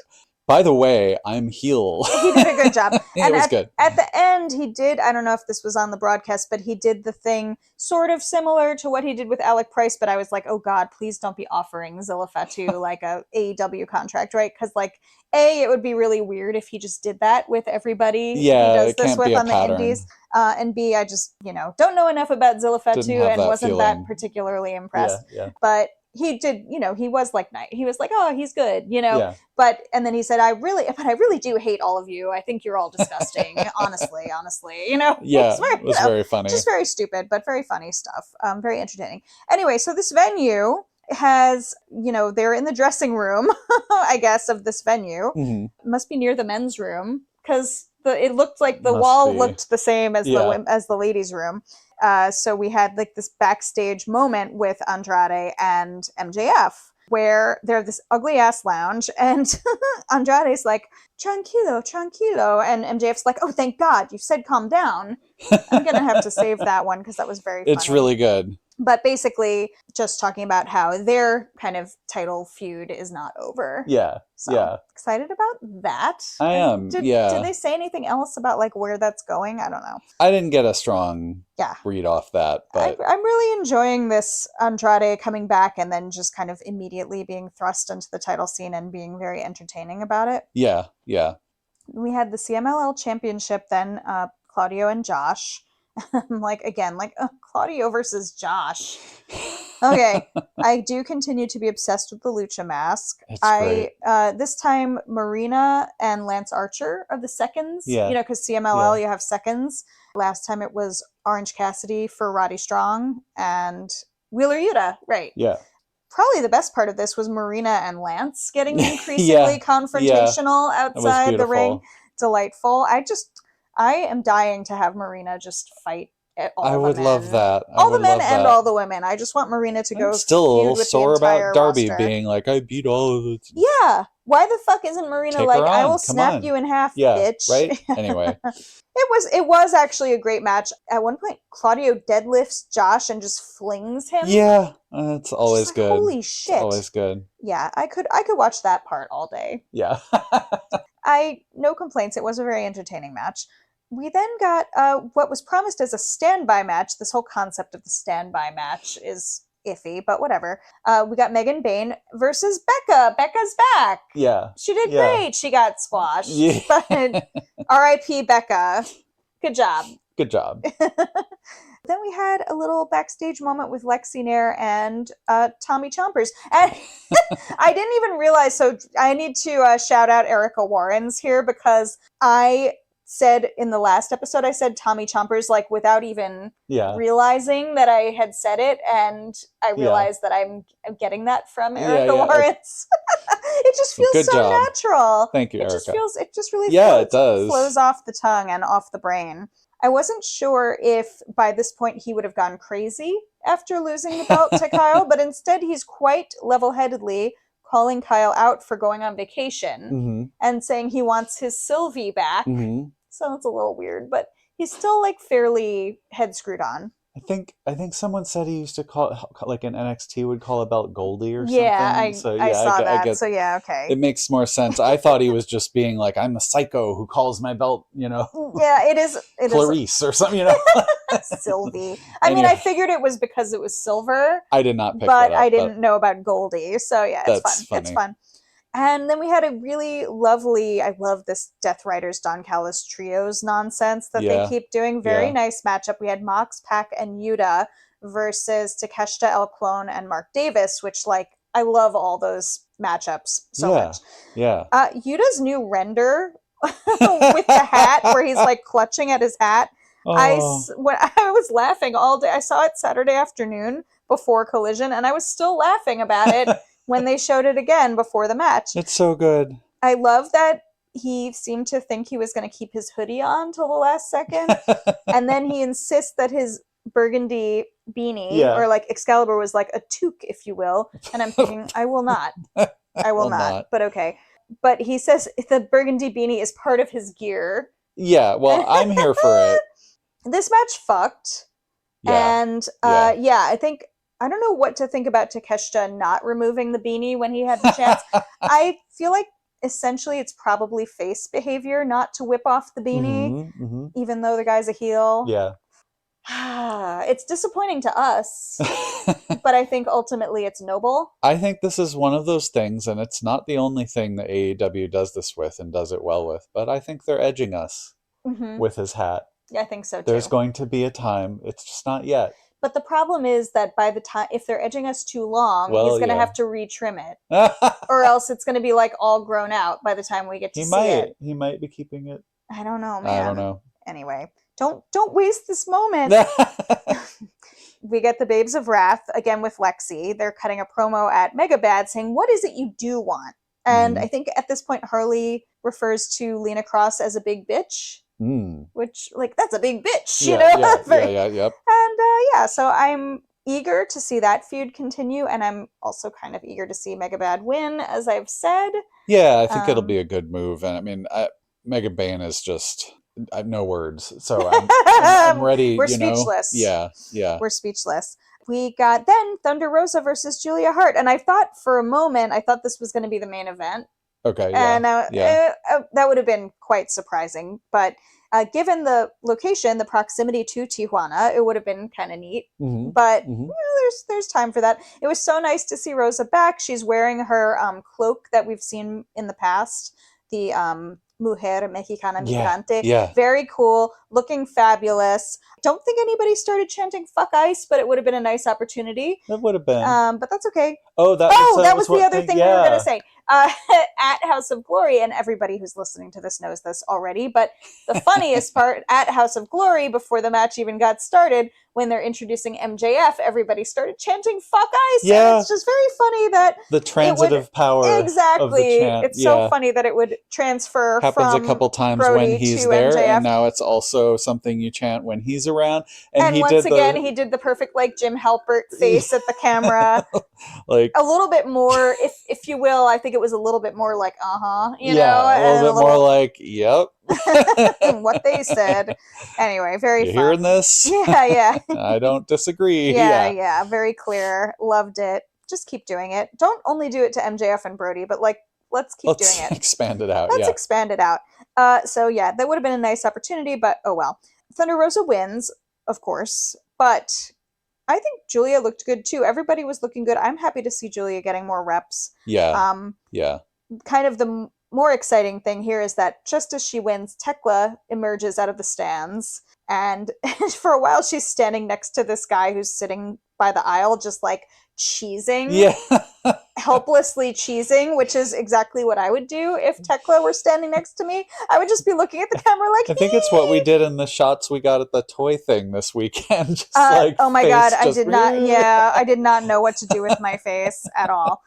by the way, I'm heel. He did a good job. It was good. At the end, he did, I don't know if this was on the broadcast, but he did the thing sort of similar to what he did with Alec Price, but I was like, oh God, please don't be offering Zilla Fatu like a AEW contract, right? Because like, it would be really weird if he just did that with everybody he does this with on the indies. And B, I just, don't know enough about Zilla Fatu and wasn't that particularly impressed. Yeah. But he did, he was like nice. He was like, oh, he's good, But and then he said, I really do hate all of you. I think you're all disgusting. honestly, Yeah, it was very funny. Just very stupid, but very funny stuff. Very entertaining. Anyway, so this venue has, they're in the dressing room, I guess, of this venue. Mm-hmm. Must be near the men's room because it looked like the wall looked the same as the ladies' room. So we had like this backstage moment with Andrade and MJF where they're this ugly ass lounge and Andrade's like, tranquilo. And MJF's like, oh, thank God, you said calm down. I'm going to have to save that one because that was very funny. It's really good. But basically just talking about how their kind of title feud is not over. Yeah. So excited about that. I am. Did they say anything else about like where that's going? I don't know. I didn't get a strong read off that, but I'm really enjoying this Andrade coming back and then just kind of immediately being thrust into the title scene and being very entertaining about it. Yeah. We had the CMLL Championship then, Claudio and Josh. I'm like, Claudio versus Josh. Okay. I do continue to be obsessed with the Lucha mask. Great. This time, Marina and Lance Archer are the seconds. Yeah. Because CMLL, you have seconds. Last time it was Orange Cassidy for Roddy Strong and Wheeler Yuta. Right. Yeah. Probably the best part of this was Marina and Lance getting increasingly confrontational outside the ring. Delightful. I am dying to have Marina just fight all the men. I would love that. All the men and all the women. I just want Marina to go. I'm still a little sore about Darby being like, I beat all of it. Yeah. Why the fuck isn't Marina like, I will snap you in half, bitch? Right? Anyway. It was actually a great match. At one point, Claudio deadlifts Josh and just flings him. Yeah. That's always good. Holy shit. It's always good. Yeah. I could watch that part all day. Yeah. No complaints. It was a very entertaining match. We then got what was promised as a standby match. This whole concept of the standby match is iffy, but whatever. We got Megan Bayne versus Becca. Becca's back. Yeah. She did great. She got squashed. Yeah. But R.I.P. Becca. Good job. Good job. Then we had a little backstage moment with Lexi Nair and Tommy Chompers. And I didn't even realize, so I need to shout out Erica Warrens here because I said in the last episode, I said Tommy Chompers like without even realizing that I had said it, and I realized that I'm getting that from Erica Warrens. It just feels so natural. Thank you, Erica. It just really it does. Flows off the tongue and off the brain. I wasn't sure if by this point he would have gone crazy after losing the belt to Kyle, but instead he's quite level-headedly calling Kyle out for going on vacation and saying he wants his Sylvie back. Sounds a little weird, but he's still like fairly head screwed on. I think someone said he used to call, like in NXT would call a belt Goldie or something. Yeah, I saw that. So yeah, okay. It makes more sense. I thought he was just being like, I'm a psycho who calls my belt, Yeah, it is. Clarice or something, Sylvie. I mean, I figured it was because it was silver. I did not pick that up. But I didn't know about Goldie. So yeah, it's fun. Funny. It's fun. And then we had a really lovely, I love this Death Riders Don Callis trios nonsense that they keep doing. Very nice matchup. We had Mox, Pac, and Yuta versus Takeshita, El Clone, and Mark Davis, which I love all those matchups so much. Yeah. Yuta's new render with the hat where he's clutching at his hat. Oh. I was laughing all day. I saw it Saturday afternoon before Collision, and I was still laughing about it when they showed it again before the match. It's so good. I love that he seemed to think he was going to keep his hoodie on till the last second. And then he insists that his burgundy beanie, or Excalibur was like a toque, if you will. And I'm thinking, I will not. I will not. But okay. But he says the burgundy beanie is part of his gear. Yeah, well, I'm here for it. This match fucked. Yeah. And I think I don't know what to think about Takeshita not removing the beanie when he had the chance. I feel like essentially it's probably face behavior not to whip off the beanie, even though the guy's a heel. Yeah. It's disappointing to us, but I think ultimately it's noble. I think this is one of those things, and it's not the only thing that AEW does this with and does it well with, but I think they're edging us with his hat. Yeah, I think so too. There's going to be a time, it's just not yet. But the problem is that by the time, if they're edging us too long, he's going to have to retrim it. Or else it's going to be like all grown out by the time we get to see it. He might be keeping it. I don't know, man. I don't know. Anyway, don't waste this moment. We get the Babes of Wrath, again with Lexi. They're cutting a promo at Mega Bad saying, what is it you do want? And I think at this point, Harley refers to Lena Cross as a big bitch. Which, like, that's a big bitch, you know? Yep. And so I'm eager to see that feud continue, and I'm also kind of eager to see Mega Bad win, as I've said. Yeah, I think it'll be a good move. And I mean, Mega Bayne is just, I have no words. So I'm ready. We're speechless. Yeah. We're speechless. We got then Thunder Rosa versus Julia Hart. And I thought for a moment, this was going to be the main event. Okay, yeah. And that would have been quite surprising. But given the location, the proximity to Tijuana, it would have been kind of neat. But there's time for that. It was so nice to see Rosa back. She's wearing her cloak that we've seen in the past. The Mujer Mexicana Migrante. Yeah. Very cool. Looking fabulous. Don't think anybody started chanting "fuck ice," but it would have been a nice opportunity. It would have been. But that's okay. That was the other thing we were going to say. At House of Glory, and everybody who's listening to this knows this already, but the funniest part at House of Glory, before the match even got started, when they're introducing MJF, everybody started chanting "fuck ice." Yeah. And it's just very funny that the transitive power of the chant. It's so funny that it would transfer. Happens a couple times Brody when he's to there, MJF. and now it's also something you chant when he's around. And once again, he did the perfect like Jim Halpert face at the camera. Like a little bit more, if you will. I think it was a little bit more like you know, a little bit more like yep. What they said. Anyway, very fun. Hearing this? Yeah. I don't disagree. Yeah, very clear. Loved it. Just keep doing it. Don't only do it to MJF and Brody, but like let's keep doing it. Expand it out. Let's expand it out. So yeah, that would have been a nice opportunity, but oh well. Thunder Rosa wins, of course, but I think Julia looked good too. Everybody was looking good. I'm happy to see Julia getting more reps. Yeah. Kind of the more exciting thing here is that just as she wins, Tekla emerges out of the stands, and for a while she's standing next to this guy who's sitting by the aisle, just like cheesing. Yeah. Helplessly cheesing, which is exactly what I would do if Tekla were standing next to me. I would just be looking at the camera like, I think it's what we did in the shots we got at the toy thing this weekend. Just oh my god, I did not know what to do with my face at all.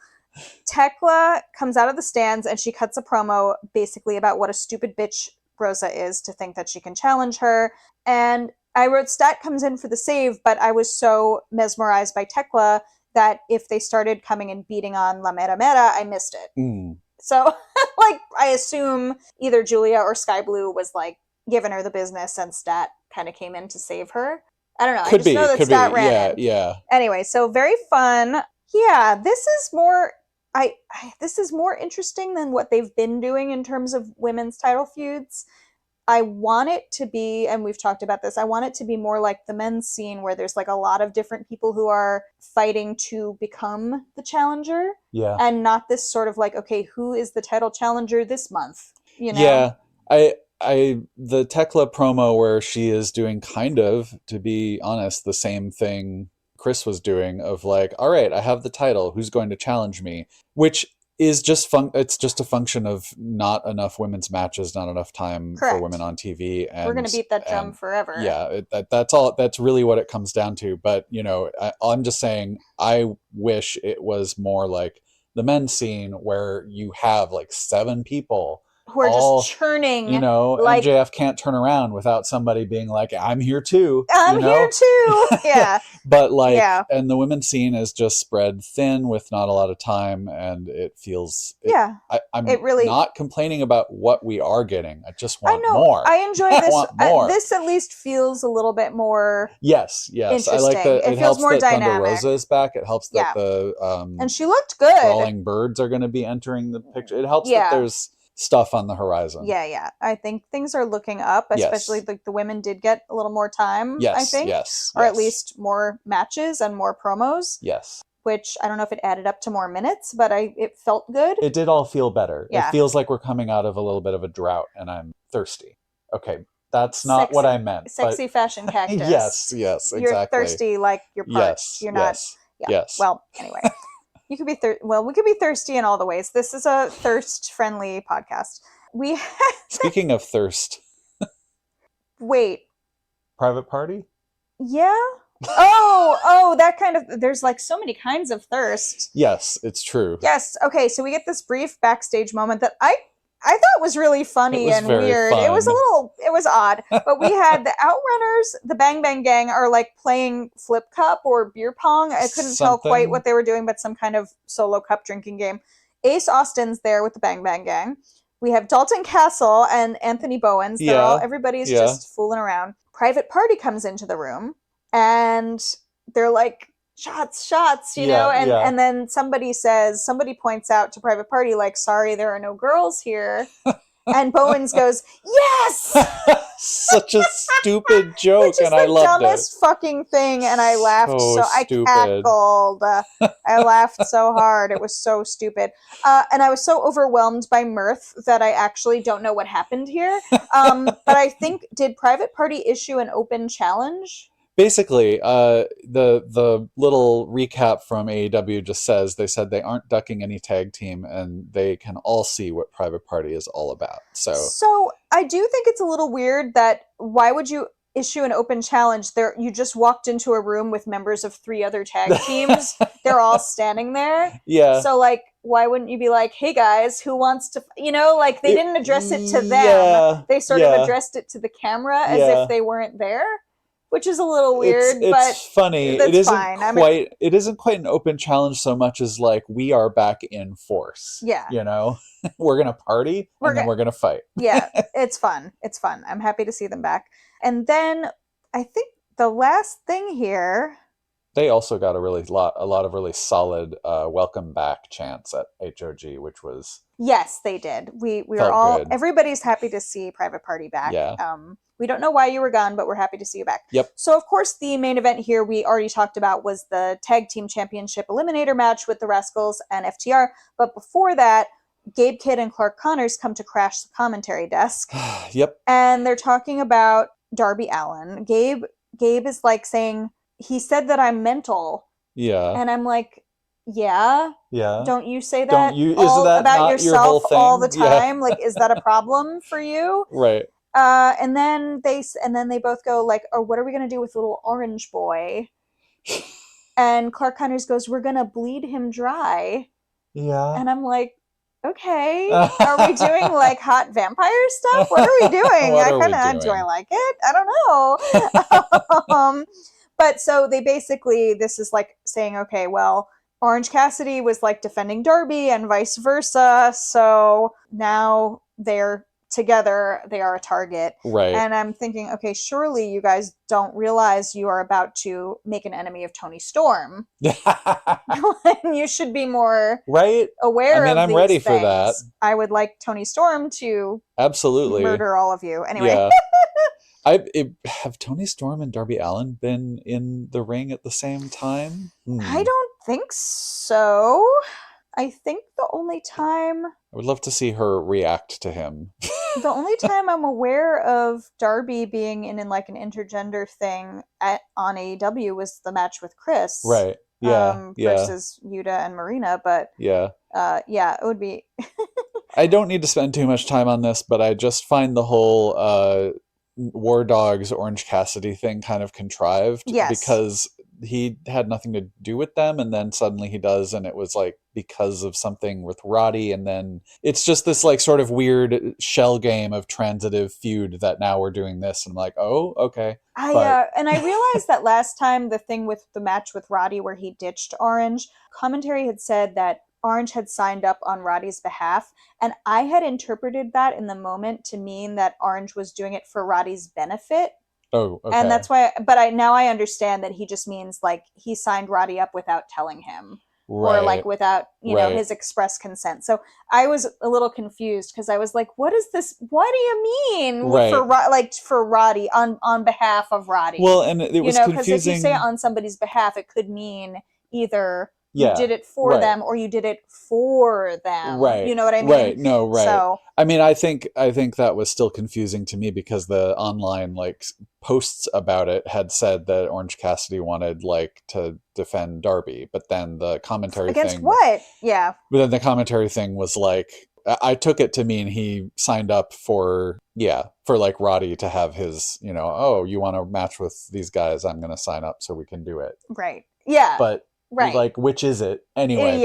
Tekla comes out of the stands and she cuts a promo basically about what a stupid bitch Rosa is to think that she can challenge her. And I wrote Stat comes in for the save, but I was so mesmerized by Tekla that if they started coming and beating on La Mera Mera, I missed it. So, like, I assume either Julia or Sky Blue was, like, giving her the business and Stat kind of came in to save her. I don't know. I just know that Stat ran in. Yeah. Anyway, so very fun. Yeah, this is more... this is more interesting than what they've been doing in terms of women's title feuds. I want it to be, and we've talked about this, I want it to be more like the men's scene where there's like a lot of different people who are fighting to become the challenger. Yeah. And not this sort of like, okay, who is the title challenger this month? You know? Yeah. The Tekla promo where she is doing kind of, to be honest, the same thing Chris was doing of like, all right, I have the title, who's going to challenge me? Which is just it's just a function of not enough women's matches, not enough time for women on TV. And we're going to beat that drum forever. Yeah, that's all. That's really what it comes down to. But, you know, I'm just saying, I wish it was more like the men's scene where you have like 7 people who are just churning. You know, like, MJF can't turn around without somebody being like, I'm here too. I'm here too. Yeah. But like, and the women's scene is just spread thin with not a lot of time, and it feels, I'm really not complaining about what we are getting. I just want more. I enjoy this. This at least feels a little bit more. Yes. I like that. It feels more dynamic. Thunder Rosa is back. It helps that the and she looked good. Brawling Birds are going to be entering the picture. It helps that there's stuff on the horizon. Yeah. I think things are looking up, especially the women did get a little more time, I think. Or at least more matches and more promos. Yes. Which I don't know if it added up to more minutes, but it felt good. It did all feel better. Yeah. It feels like we're coming out of a little bit of a drought and I'm thirsty. Okay. That's not what I meant. Sexy fashion cactus. Yes, exactly. You're thirsty like you're parched. You're not. Yes. Well, anyway. You could be we could be thirsty in all the ways. This is a thirst-friendly podcast. Speaking of thirst. Wait. Private Party? Yeah. Oh, that kind of. There's like so many kinds of thirst. Yes, it's true. Yes. Okay, so we get this brief backstage moment that I thought was really funny and weird. Fun. It was odd. But we had the Outrunners, the Bang Bang Gang are like playing flip cup or beer pong. I couldn't tell quite what they were doing, but some kind of solo cup drinking game. Ace Austin's there with the Bang Bang Gang. We have Dalton Castle and Anthony Bowens. Everybody's just fooling around. Private Party comes into the room and they're like, shots, you know, and then somebody points out to Private Party, like, sorry, there are no girls here. And Bowens goes, yes! Such a stupid joke, and I loved it. The dumbest fucking thing, and I laughed I cackled. I laughed so hard. It was so stupid. And I was so overwhelmed by mirth that I actually don't know what happened here. But I think, did Private Party issue an open challenge? Basically, the little recap from AEW just says they said they aren't ducking any tag team and they can all see what Private Party is all about. So I do think it's a little weird that why would you issue an open challenge? You just walked into a room with members of 3 other tag teams. They're all standing there. Yeah. So like, why wouldn't you be like, hey guys, who wants to, like they didn't address it to them. Yeah, they sort of addressed it to the camera as if they weren't there. Which is a little weird, but it's funny. It isn't quite an open challenge so much as like we are back in force. Yeah, you know, we're gonna party then we're gonna fight. Yeah, it's fun. It's fun. I'm happy to see them back. And then I think the last thing here, they also got a lot of really solid welcome back chants at HOG, which was they did. We were all good. Everybody's happy to see Private Party back. Yeah. We don't know why you were gone, but we're happy to see you back. Yep. So, of course, the main event here we already talked about was the Tag Team Championship Eliminator match with the Rascals and FTR. But before that, Gabe Kidd and Clark Connors come to crash the commentary desk. Yep. And they're talking about Darby Allin. Gabe is like saying, he said that I'm mental. Yeah. And I'm like, yeah. Don't you say that? Is that about yourself all the time? Yeah. Like, is that a problem for you? Right. And then they both go like, "Oh, what are we gonna do with little orange boy?" And Clark Connors goes, "We're gonna bleed him dry." Yeah. And I'm like, okay, are we doing like hot vampire stuff? What are we doing? Do I like it? I don't know. But so they basically, this is like saying, okay, well, Orange Cassidy was like defending Darby and vice versa. So now they're together, they are a target. Right. And I'm thinking, okay, surely you guys don't realize you are about to make an enemy of Toni Storm. You should be more aware of I'm these ready things. For that. I would like Toni Storm to absolutely murder all of you. Anyway. Yeah. Have Toni Storm and Darby Allin been in the ring at the same time? I don't think so. I think the only time... I would love to see her react to him. The only time I'm aware of Darby being in like an intergender thing on AEW was the match with Chris. Right. Yeah. Versus Yuta and Marina, but... Yeah. It would be... I don't need to spend too much time on this, but I just find the whole War Dogs Orange Cassidy thing kind of contrived. Yes. Because he had nothing to do with them, and then suddenly he does, and it was like because of something with Roddy, and then it's just this like sort of weird shell game of transitive feud that now we're doing this, and I'm like, oh, okay. And I realized that last time the thing with the match with Roddy where he ditched Orange, commentary had said that Orange had signed up on Roddy's behalf, and I had interpreted that in the moment to mean that Orange was doing it for Roddy's benefit. Oh, okay. And that's why, but I understand that he just means like he signed Roddy up without telling him. Right. Or like without, know, his express consent. So I was a little confused because I was like, what is this? What do you mean for Roddy on behalf of Roddy? Well, and it was confusing. Because if you say on somebody's behalf, it could mean either you did it for them or you did it for them. Right. You know what I mean? Right. No, right. So, I mean, I think that was still confusing to me because the online like posts about it had said that Orange Cassidy wanted like to defend Darby, but then the commentary against what? Yeah. But then the commentary thing was like, I took it to mean he signed up for like Roddy to have his, oh, you want to match with these guys? I'm going to sign up so we can do it. Right. Yeah. But right. Like, which is it? Anyway,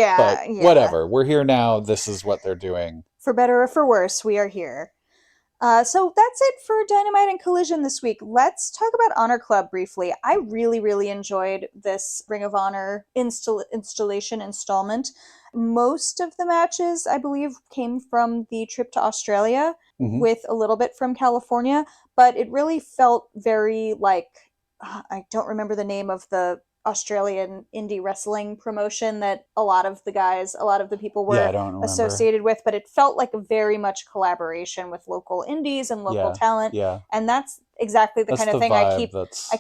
whatever. We're here now. This is what they're doing. For better or for worse, we are here. So that's it for Dynamite and Collision this week. Let's talk about Honor Club briefly. I really, really enjoyed this Ring of Honor installment. Most of the matches, I believe, came from the trip to Australia, with a little bit from California, but it really felt very like, I don't remember the name of the Australian indie wrestling promotion that a lot of the people were associated with, but it felt like a very much collaboration with local indies and local talent. Yeah. And that's exactly the kind of thing I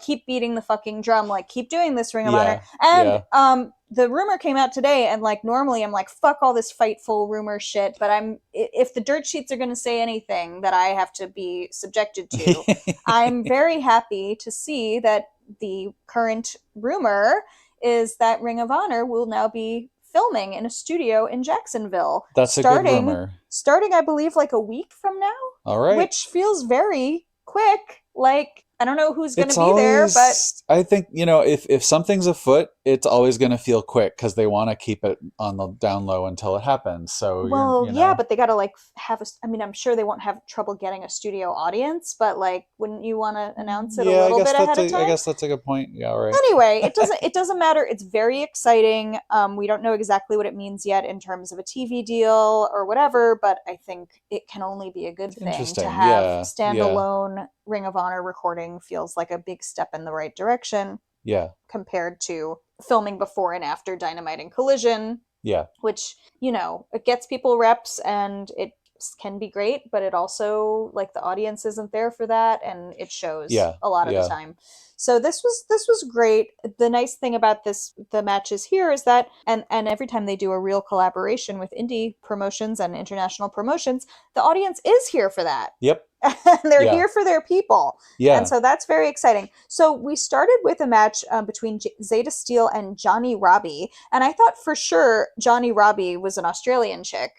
keep beating the fucking drum, like keep doing this Ring of Honor. And the rumor came out today, and like normally I'm like, fuck all this Fightful rumor shit, but if the dirt sheets are gonna say anything that I have to be subjected to, I'm very happy to see that the current rumor is that Ring of Honor will now be filming in a studio in Jacksonville. That's a good rumor. Starting, I believe, like a week from now. All right. Which feels very quick. Like, I don't know who's going to be there, but I think, if something's afoot, it's always going to feel quick because they want to keep it on the down low until it happens. So, but they got to like I'm sure they won't have trouble getting a studio audience, but like, wouldn't you want to announce it a little bit ahead of time? I guess that's a good point. Yeah, right. Anyway, it doesn't matter. It's very exciting. We don't know exactly what it means yet in terms of a TV deal or whatever, but I think it can only be a good thing to have standalone Ring of Honor recording. Feels like a big step in the right direction. Yeah. Compared to filming before and after Dynamite and Collision. Yeah. Which, it gets people reps and it can be great, but it also, like, the audience isn't there for that, and it shows a lot of the time. So this was great. The nice thing about the matches here is that, and every time they do a real collaboration with indie promotions and international promotions, the audience is here for that. Yep. And they're here for their people. Yeah. And so that's very exciting. So we started with a match between Zayda Steel and Johnny Robbie. And I thought for sure Johnny Robbie was an Australian chick.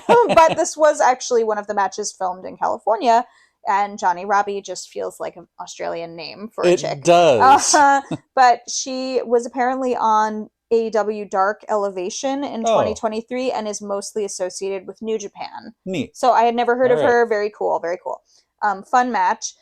But this was actually one of the matches filmed in California. And Johnny Robbie just feels like an Australian name for a chick. It does. But she was apparently on AEW Dark Elevation in 2023 and is mostly associated with New Japan. Neat. So I had never heard of her. Very cool. Very cool. Fun match.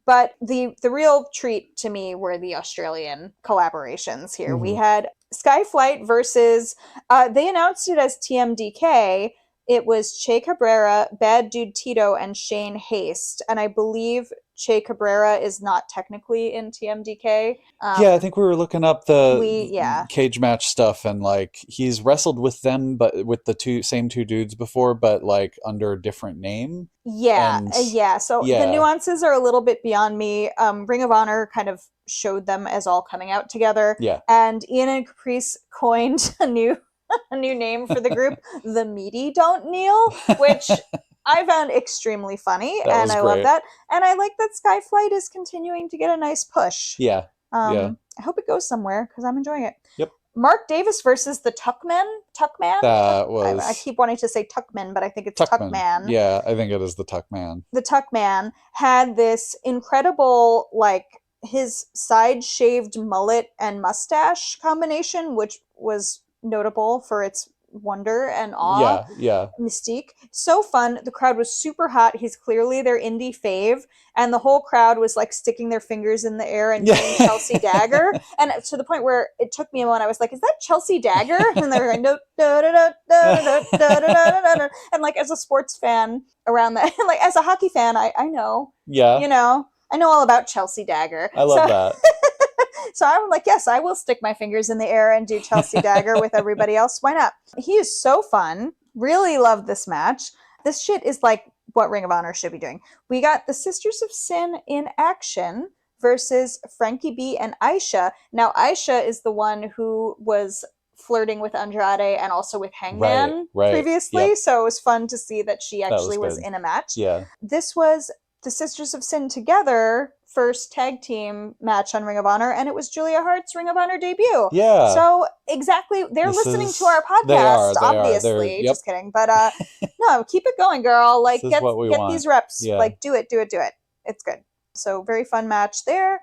But the real treat to me were the Australian collaborations here. We had Skyflight versus, they announced it as TMDK. It was Che Cabrera, Bad Dude Tito, and Shane Haste. And I believe Che Cabrera is not technically in TMDK. I think we were looking up the cage match stuff, and like he's wrestled with them, but with the same two dudes before, but like under a different name. So the nuances are a little bit beyond me. Ring of Honor kind of showed them as all coming out together. Yeah. And Ian and Caprice coined a new name for the group, the Meaty Don't Kneel, which I found extremely funny, and I love that. And I like that Skyflight is continuing to get a nice push. Yeah. I hope it goes somewhere because I'm enjoying it. Yep. Mark Davis versus the Tuckman. That was. I keep wanting to say Tuckman, but I think it's Tuckman. Yeah, I think it is the Tuckman. The Tuckman had this incredible, like, his side-shaved mullet and mustache combination, which was notable for its wonder and awe. Yeah. Mystique. So fun. The crowd was super hot. He's clearly their indie fave. And the whole crowd was like sticking their fingers in the air and doing Chelsea Dagger. And to the point where it took me a moment, I was like, is that Chelsea Dagger? And they were like, no, and like as a sports fan around that, like as a hockey fan, I know. Yeah. You know, I know all about Chelsea Dagger. I love that. So I'm like, yes, I will stick my fingers in the air and do Chelsea Dagger with everybody else. Why not? He is so fun. Really loved this match. This shit is like what Ring of Honor should be doing. We got the Sisters of Sin in action versus Frankie B and Aisha. Now, Aisha is the one who was flirting with Andrade and also with Hangman previously. Yep. So it was fun to see that she actually was in a match. Yeah. This was the Sisters of Sin together first tag team match on Ring of Honor, and it was Julia Hart's Ring of Honor debut. Yeah. So exactly, they're listening to our podcast, obviously. Yep. Just kidding. But no, keep it going, girl. Like get these reps. Yeah. Like do it. It's good. So very fun match there.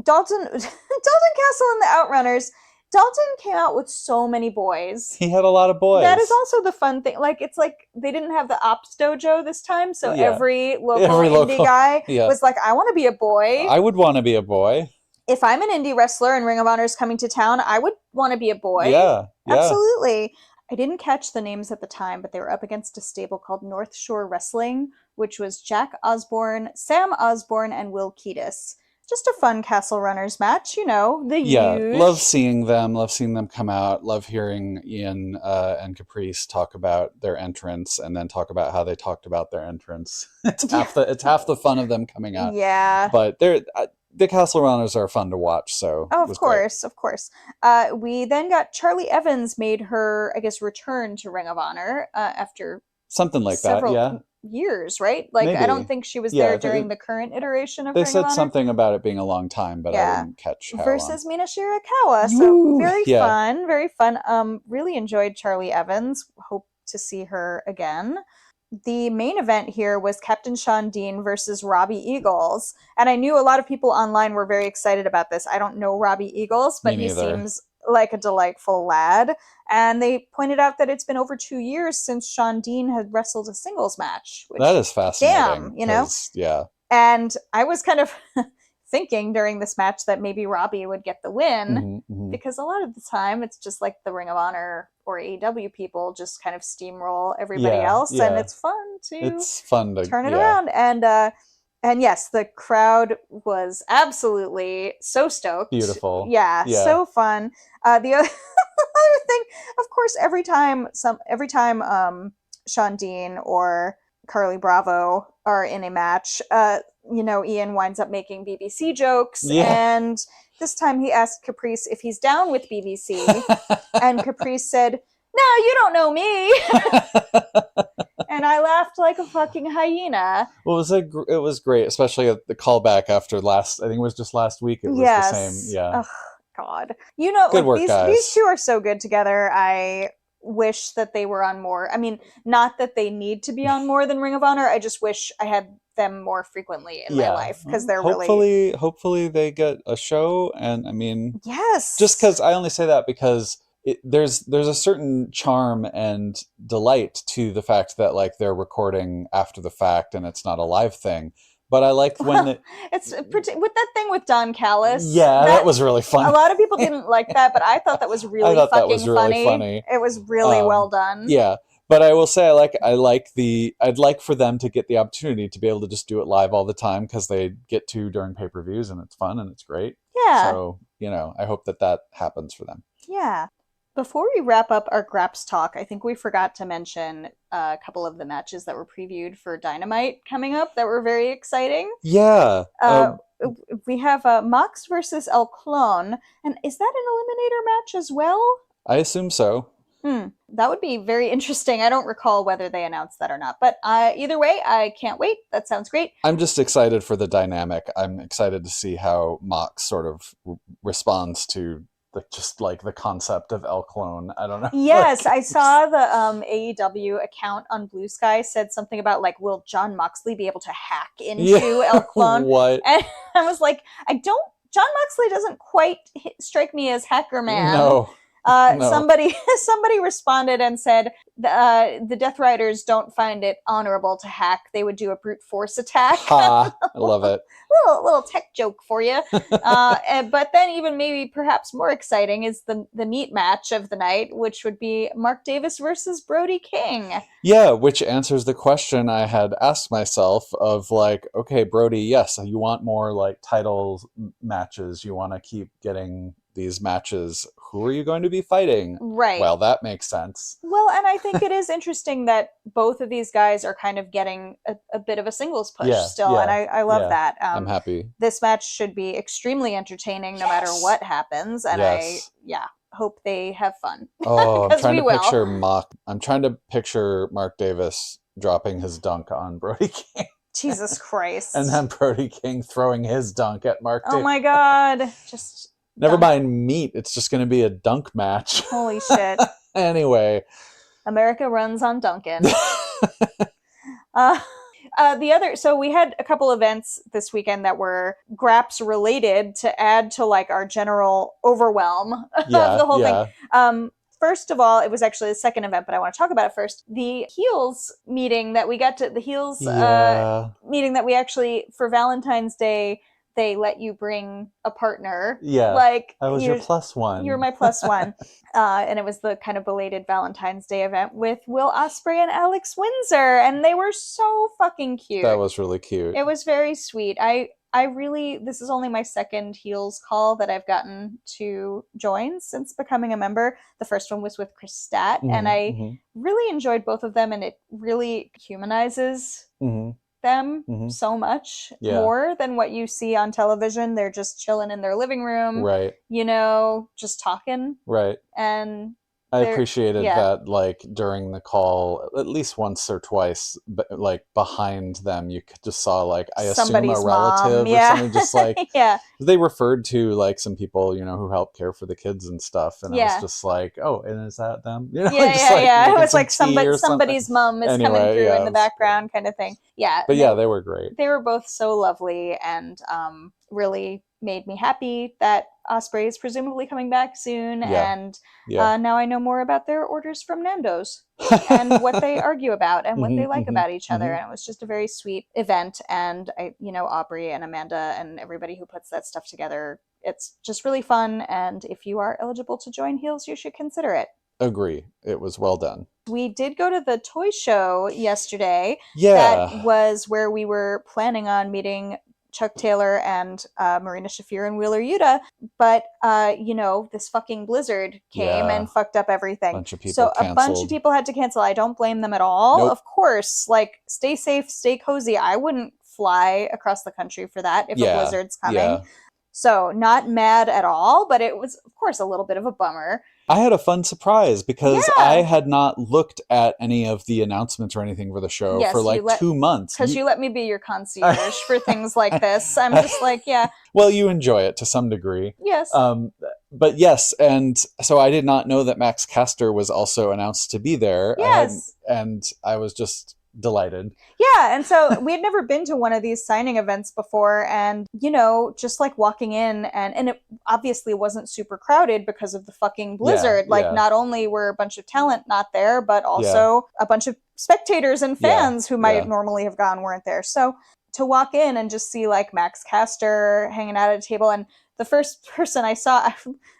Dalton Castle and the Outrunners. Dalton came out with so many boys. He had a lot of boys. That is also the fun thing. Like, it's like they didn't have the Ops Dojo this time, so every local indie guy was like, I want to be a boy. I would want to be a boy. If I'm an indie wrestler and Ring of Honor is coming to town, I would want to be a boy. Yeah. Absolutely. I didn't catch the names at the time, but they were up against a stable called North Shore Wrestling, which was Jack Osborne, Sam Osborne, and Will Kiedis. Just a fun Castle Runners match, you know, the huge. Love seeing them come out, love hearing Ian and Caprice talk about their entrance and then talk about how they talked about their entrance. It's half the fun of them coming out. Yeah. But the Castle Runners are fun to watch, so of course. We then got Charlie Evans made her, I guess, return to Ring of Honor after something like that, years, right? Like maybe. I don't think she was there during the current iteration of Ring of Honor. They said something about it being a long time, but I didn't catch how versus Mina Shirakawa. So very fun. Really enjoyed Charlie Evans. Hope to see her again. The main event here was Captain Sean Dean versus Robbie Eagles. And I knew a lot of people online were very excited about this. I don't know Robbie Eagles, but he seems like a delightful lad. And they pointed out that it's been over 2 years since Sean Dean had wrestled a singles match. Which, that is fascinating. Damn, you know? Yeah. And I was kind of thinking during this match that maybe Robbie would get the win because a lot of the time it's just like the Ring of Honor or AEW people just kind of steamroll everybody else. And it's fun to turn it around. And yes, the crowd was absolutely so stoked. Beautiful. Yeah. So fun. The other thing, of course, every time Sean Dean or Carly Bravo are in a match, Ian winds up making BBC jokes. Yeah. And this time he asked Caprice if he's down with BBC. And Caprice said, "No, you don't know me." And I laughed like a fucking hyena. Well, it was great, especially at the callback after I think it was just last week. It was the same. Yeah. Oh, God. You know, good work, guys. These two are so good together. I wish that they were on more. I mean, not that they need to be on more than Ring of Honor. I just wish I had them more frequently in my life because they're hopefully they get a show. And I mean, yes, just because I only say that because there's a certain charm and delight to the fact that like they're recording after the fact and it's not a live thing. But I liked when it's with that thing with Don Callis. Yeah, that was really funny. A lot of people didn't like that, but I thought that was really funny. It was really well done. Yeah, but I will say I'd like for them to get the opportunity to be able to just do it live all the time because they get to during pay-per-views and it's fun and it's great. Yeah. So I hope that happens for them. Yeah. Before we wrap up our Graps talk, I think we forgot to mention a couple of the matches that were previewed for Dynamite coming up that were very exciting. Yeah. We have Mox versus El Clone. And is that an eliminator match as well? I assume so. That would be very interesting. I don't recall whether they announced that or not. But either way, I can't wait. That sounds great. I'm just excited for the dynamic. I'm excited to see how Mox sort of responds to just like the concept of El Clone. I don't know. Yes, I saw the AEW account on Blue Sky said something about like, will Jon Moxley be able to hack into El Clone? What? And I was like, Jon Moxley doesn't quite strike me as Hacker Man. No. Somebody responded and said the Death Riders don't find it honorable to hack. They would do a brute force attack. Ha, I love it. little tech joke for you. But then even maybe perhaps more exciting is the meat match of the night, which would be Mark Davis versus Brody King. Yeah, which answers the question I had asked myself of like, okay, Brody, yes, you want more like title matches. You want to keep getting these matches. Who are you going to be fighting? Right. Well, that makes sense. Well, and I think it is interesting that both of these guys are kind of getting a bit of a singles push still, and I love that. I'm happy. This match should be extremely entertaining no matter what happens, and I hope they have fun. Oh, I'm trying to picture Mark Davis dropping his dunk on Brody King. Jesus Christ. And then Brody King throwing his dunk at Mark Davis. Oh my God. Just... Never mind meat. It's just going to be a dunk match. Holy shit. Anyway. America runs on Duncan. So we had a couple events this weekend that were Graps related to add to like our general overwhelm of the whole thing. First of all, it was actually the second event, but I want to talk about it first. The Heels meeting that we got to, meeting that we actually, for Valentine's Day, they let you bring a partner. Yeah. Like I was your plus one. You were my plus one. And it was the kind of belated Valentine's Day event with Will Ospreay and Alex Windsor. And they were so fucking cute. That was really cute. It was very sweet. I really, this is only my second Heels call that I've gotten to join since becoming a member. The first one was with Chris Stat. And I really enjoyed both of them. And it really humanizes them so much more than what you see on television. They're just chilling in their living room, right? You know, just talking, right? And I appreciated that, like, during the call, at least once or twice, but like behind them, you just saw, like, I assume a relative mom. or something, just like, they referred to, like, some people, you know, who help care for the kids and stuff. And I was just like, oh, and is that them? You know, it was like somebody's mom is coming through in the background kind of thing. Yeah. But they were great. They were both so lovely and really made me happy that Ospreay is presumably coming back soon. And now I know more about their orders from Nando's and what they argue about and what they like about each other. And it was just a very sweet event. And Aubrey and Amanda and everybody who puts that stuff together, it's just really fun. And if you are eligible to join Heels, you should consider it. Agree. It was well done. We did go to the toy show yesterday. Yeah. That was where we were planning on meeting Chuck Taylor and Marina Shafir and Wheeler Yuta, but this fucking blizzard came and fucked up everything. A bunch of people had to cancel. I don't blame them at all. Nope. Of course, like, stay safe, stay cozy. I wouldn't fly across the country for that if a blizzard's coming. Yeah. So not mad at all, but it was, of course, a little bit of a bummer. I had a fun surprise because I had not looked at any of the announcements or anything for the show for like 2 months. Because you let me be your concierge for things like this. I'm just like, Well, you enjoy it to some degree. Yes. But yes, and so I did not know that Max Caster was also announced to be there. Yes. And I was just delighted. Yeah, and so we had never been to one of these signing events before, and just like walking in, and it obviously wasn't super crowded because of the fucking blizzard. Not only were a bunch of talent not there, but also a bunch of spectators and fans who might normally have gone weren't there. So to walk in and just see like Max Caster hanging out at a table, and the first person I saw,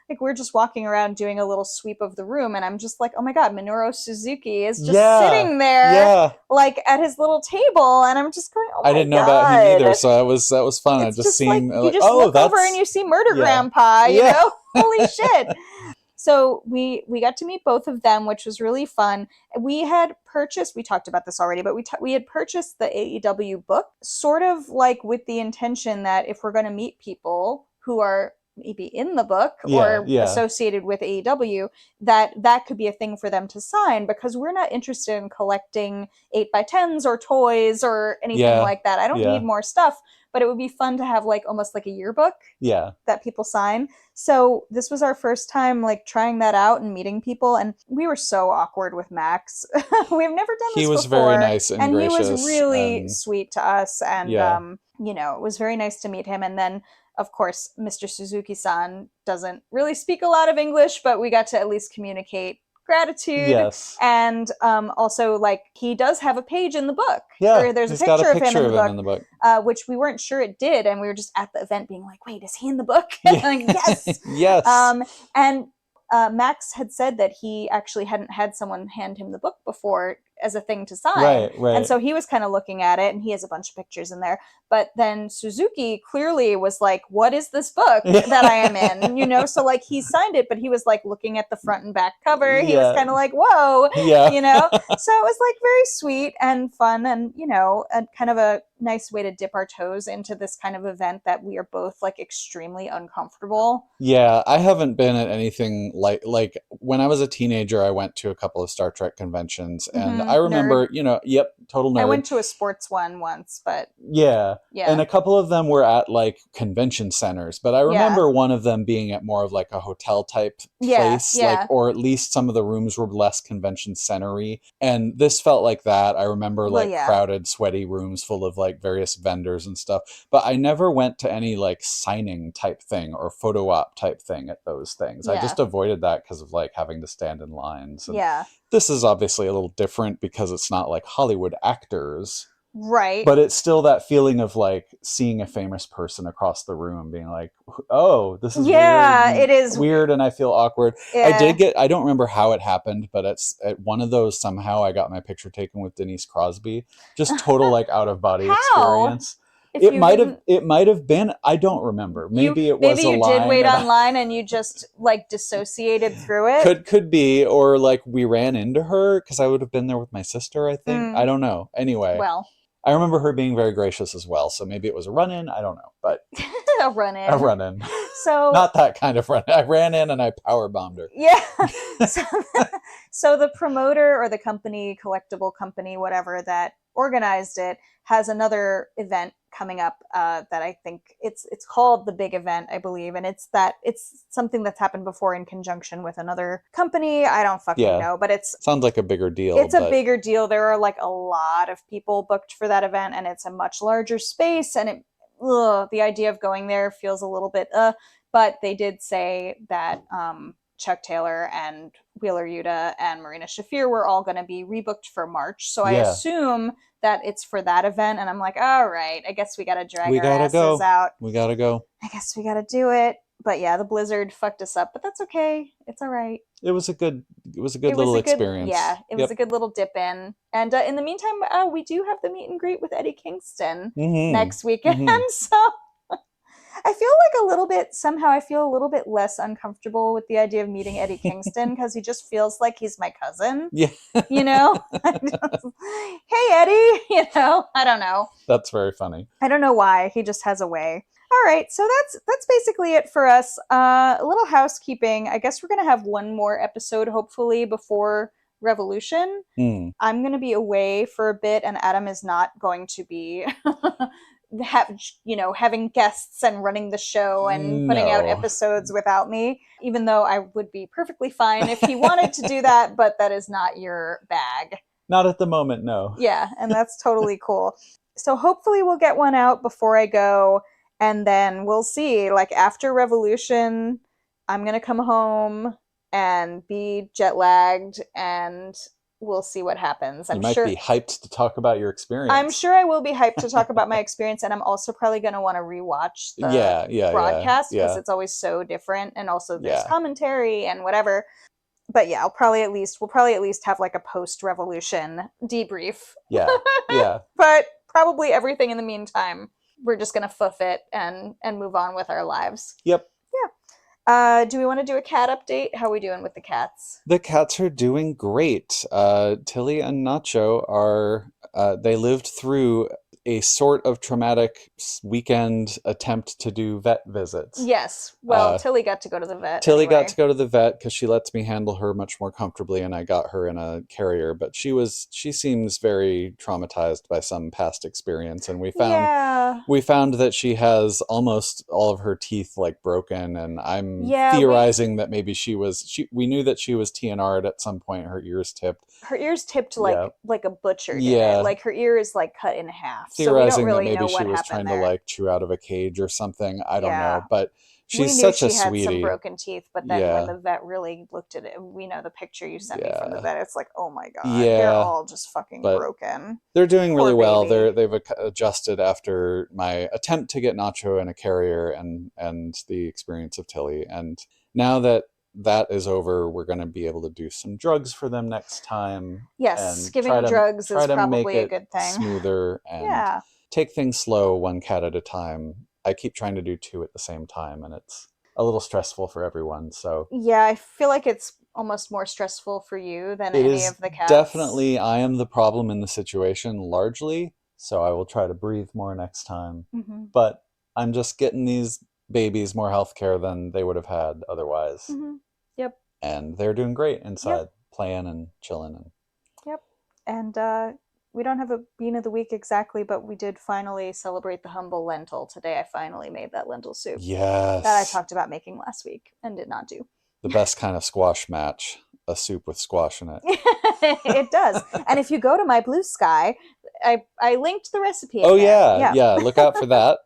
like, we're just walking around doing a little sweep of the room, and I'm just like, oh my God, Minoru Suzuki is just sitting there, like, at his little table, and I'm just going, oh my God. I didn't know about him either, so that was fun. It's I just seen, like, you just look over and you see Murder Grandpa, you know? Holy shit. So we got to meet both of them, which was really fun. We had purchased, we talked about this already, but we had purchased the AEW book, sort of like with the intention that if we're going to meet people who are maybe in the book or associated with AEW, that could be a thing for them to sign, because we're not interested in collecting 8x10s or toys or anything like that. I don't need more stuff, but it would be fun to have like almost like a yearbook that people sign. So this was our first time like trying that out and meeting people, and we were so awkward with Max. We've never done this before. He was very nice and gracious. He was really sweet to us, and you know, it was very nice to meet him. And then of course, Mr. Suzuki-san doesn't really speak a lot of English, but we got to at least communicate gratitude. Yes. And also, like, he does have a page in the book. Yeah, or there's he's a picture, got a picture of him in the book. Which we weren't sure it did, and we were just at the event being like, wait, is he in the book? Like, yes. Yes. And Max had said that he actually hadn't had someone hand him the book before as a thing to sign. Right. And so he was kind of looking at it, and he has a bunch of pictures in there. But then Suzuki clearly was like, what is this book that I am in? You know, so like he signed it, but he was like looking at the front and back cover. He was kind of like, whoa, you know? So it was like very sweet and fun, and, you know, a kind of a nice way to dip our toes into this kind of event that we are both like extremely uncomfortable. Yeah, I haven't been at anything like when I was a teenager, I went to a couple of Star Trek conventions, and I remember, you know, total nerd. I went to a sports one once, but yeah. And a couple of them were at like convention centers, but I remember one of them being at more of like a hotel type place, like, or at least some of the rooms were less convention centery. And this felt like that. I remember like crowded, sweaty rooms full of like various vendors and stuff, but I never went to any like signing type thing or photo op type thing at those things. I just avoided that because of like having to stand in lines. And this is obviously a little different because it's not like Hollywood actors. Right. But it's still that feeling of like seeing a famous person across the room being like, oh, this is weird. It is weird. And I feel awkward. I don't remember how it happened, but it's at one of those, somehow I got my picture taken with Denise Crosby. Just total like out of body experience. It might have been, I don't remember. Maybe you did wait online and you just like dissociated through it. Could be, or like we ran into her because I would have been there with my sister, I think. I don't know. Anyway. Well, I remember her being very gracious as well, so maybe it was a run-in. I don't know, but a run-in. So not that kind of run-in. I ran in and I power bombed her. Yeah. So the promoter or the company, collectible company, whatever that organized it, has another event coming up that I think it's called the Big Event, I believe, and it's something that's happened before in conjunction with another company. I don't fucking know, but sounds like a bigger deal. It's a bigger deal. There are like a lot of people booked for that event, and it's a much larger space, and the idea of going there feels a little bit but they did say that Chuck Taylor and Wheeler Yuta and Marina Shafir were all going to be rebooked for March. So I assume that it's for that event. And I'm like, all right, I guess we got to drag our asses out. We got to go. I guess we got to do it. But yeah, the blizzard fucked us up, but that's okay. It's all right. It was a good little experience. Yeah, it was a good little dip in. And in the meantime, we do have the meet and greet with Eddie Kingston next weekend. So I feel like I feel a little bit less uncomfortable with the idea of meeting Eddie Kingston because he just feels like he's my cousin. Yeah. You know? Hey, Eddie! You know? I don't know. That's very funny. I don't know why. He just has a way. All right, so that's basically it for us. A little housekeeping. I guess we're going to have one more episode, hopefully, before Revolution. I'm going to be away for a bit, and Adam is not going to be having guests and running the show and putting out episodes without me, even though I would be perfectly fine if he wanted to do that, but that is not your bag. Not at the moment, no. Yeah, and that's totally cool. So hopefully we'll get one out before I go, and then we'll see. Like after Revolution, I'm going to come home and be jet lagged, and we'll see what happens. You might be hyped to talk about your experience. I'm sure I will be hyped to talk about my experience, and I'm also probably going to want to rewatch the broadcast because it's always so different, and also there's commentary and whatever. But yeah, we'll probably at least have like a post-Revolution debrief. Yeah. But probably everything in the meantime, we're just going to foof it and move on with our lives. Yep. Do we want to do a cat update? How are we doing with the cats? The cats are doing great. Tilly and Nacho they lived through a sort of traumatic weekend attempt to do vet visits. Yes. Well, Tilly got to go to the vet. Tilly got to go to the vet because she lets me handle her much more comfortably, and I got her in a carrier. But she seems very traumatized by some past experience, and we found that she has almost all of her teeth like broken, and I'm theorizing that maybe we knew that she was TNR'd at some point. Her ears tipped. Her ears tipped like a butcher did it. Like her ear is like cut in half. Theorizing so we don't really that maybe know she what was trying there. to like chew out of a cage or something. I don't know, but she's such a sweetie. She had some broken teeth, but then when the vet really looked at it, we know the picture you sent me from the vet. It's like, oh my god, they're all just fucking broken. They're doing really well. They've adjusted after my attempt to get Nacho in a carrier and the experience of Tilly, and now that is over, we're going to be able to do some drugs for them next time. Yes, giving drugs is probably a good thing. Smoother and take things slow, one cat at a time. I keep trying to do 2 at the same time, and it's a little stressful for everyone. So yeah, I feel like it's almost more stressful for you than any of the cats. Definitely, I am the problem in the situation largely, so I will try to breathe more next time. Mm-hmm. But I'm just getting these babies more health care than they would have had otherwise. Mm-hmm. Yep. And they're doing great inside, playing and chilling. Yep. And we don't have a bean of the week exactly, but we did finally celebrate the humble lentil. Today I finally made that lentil soup. Yes. That I talked about making last week and did not do. The best kind of squash match. A soup with squash in it. It does. And if you go to my Blue Sky, I linked the recipe. Oh yeah. Look out for that.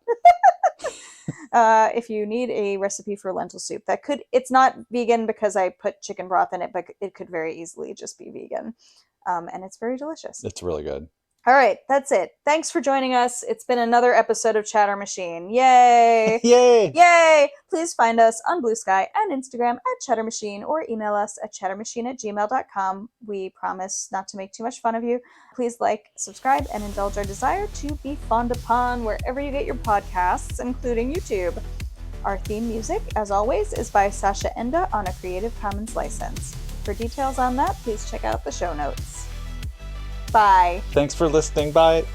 If you need a recipe for lentil soup, it's not vegan because I put chicken broth in it, but it could very easily just be vegan. And it's very delicious. It's really good. All right, that's it. Thanks for joining us. It's been another episode of Chatter Machine. Yay! Yay! Yay! Please find us on Blue Sky and Instagram at Chatter Machine, or email us at chattermachine@gmail.com. We promise not to make too much fun of you. Please like, subscribe, and indulge our desire to be fawned upon wherever you get your podcasts, including YouTube. Our theme music, as always, is by Sasha Enda on a Creative Commons license. For details on that, please check out the show notes. Bye. Thanks for listening. Bye.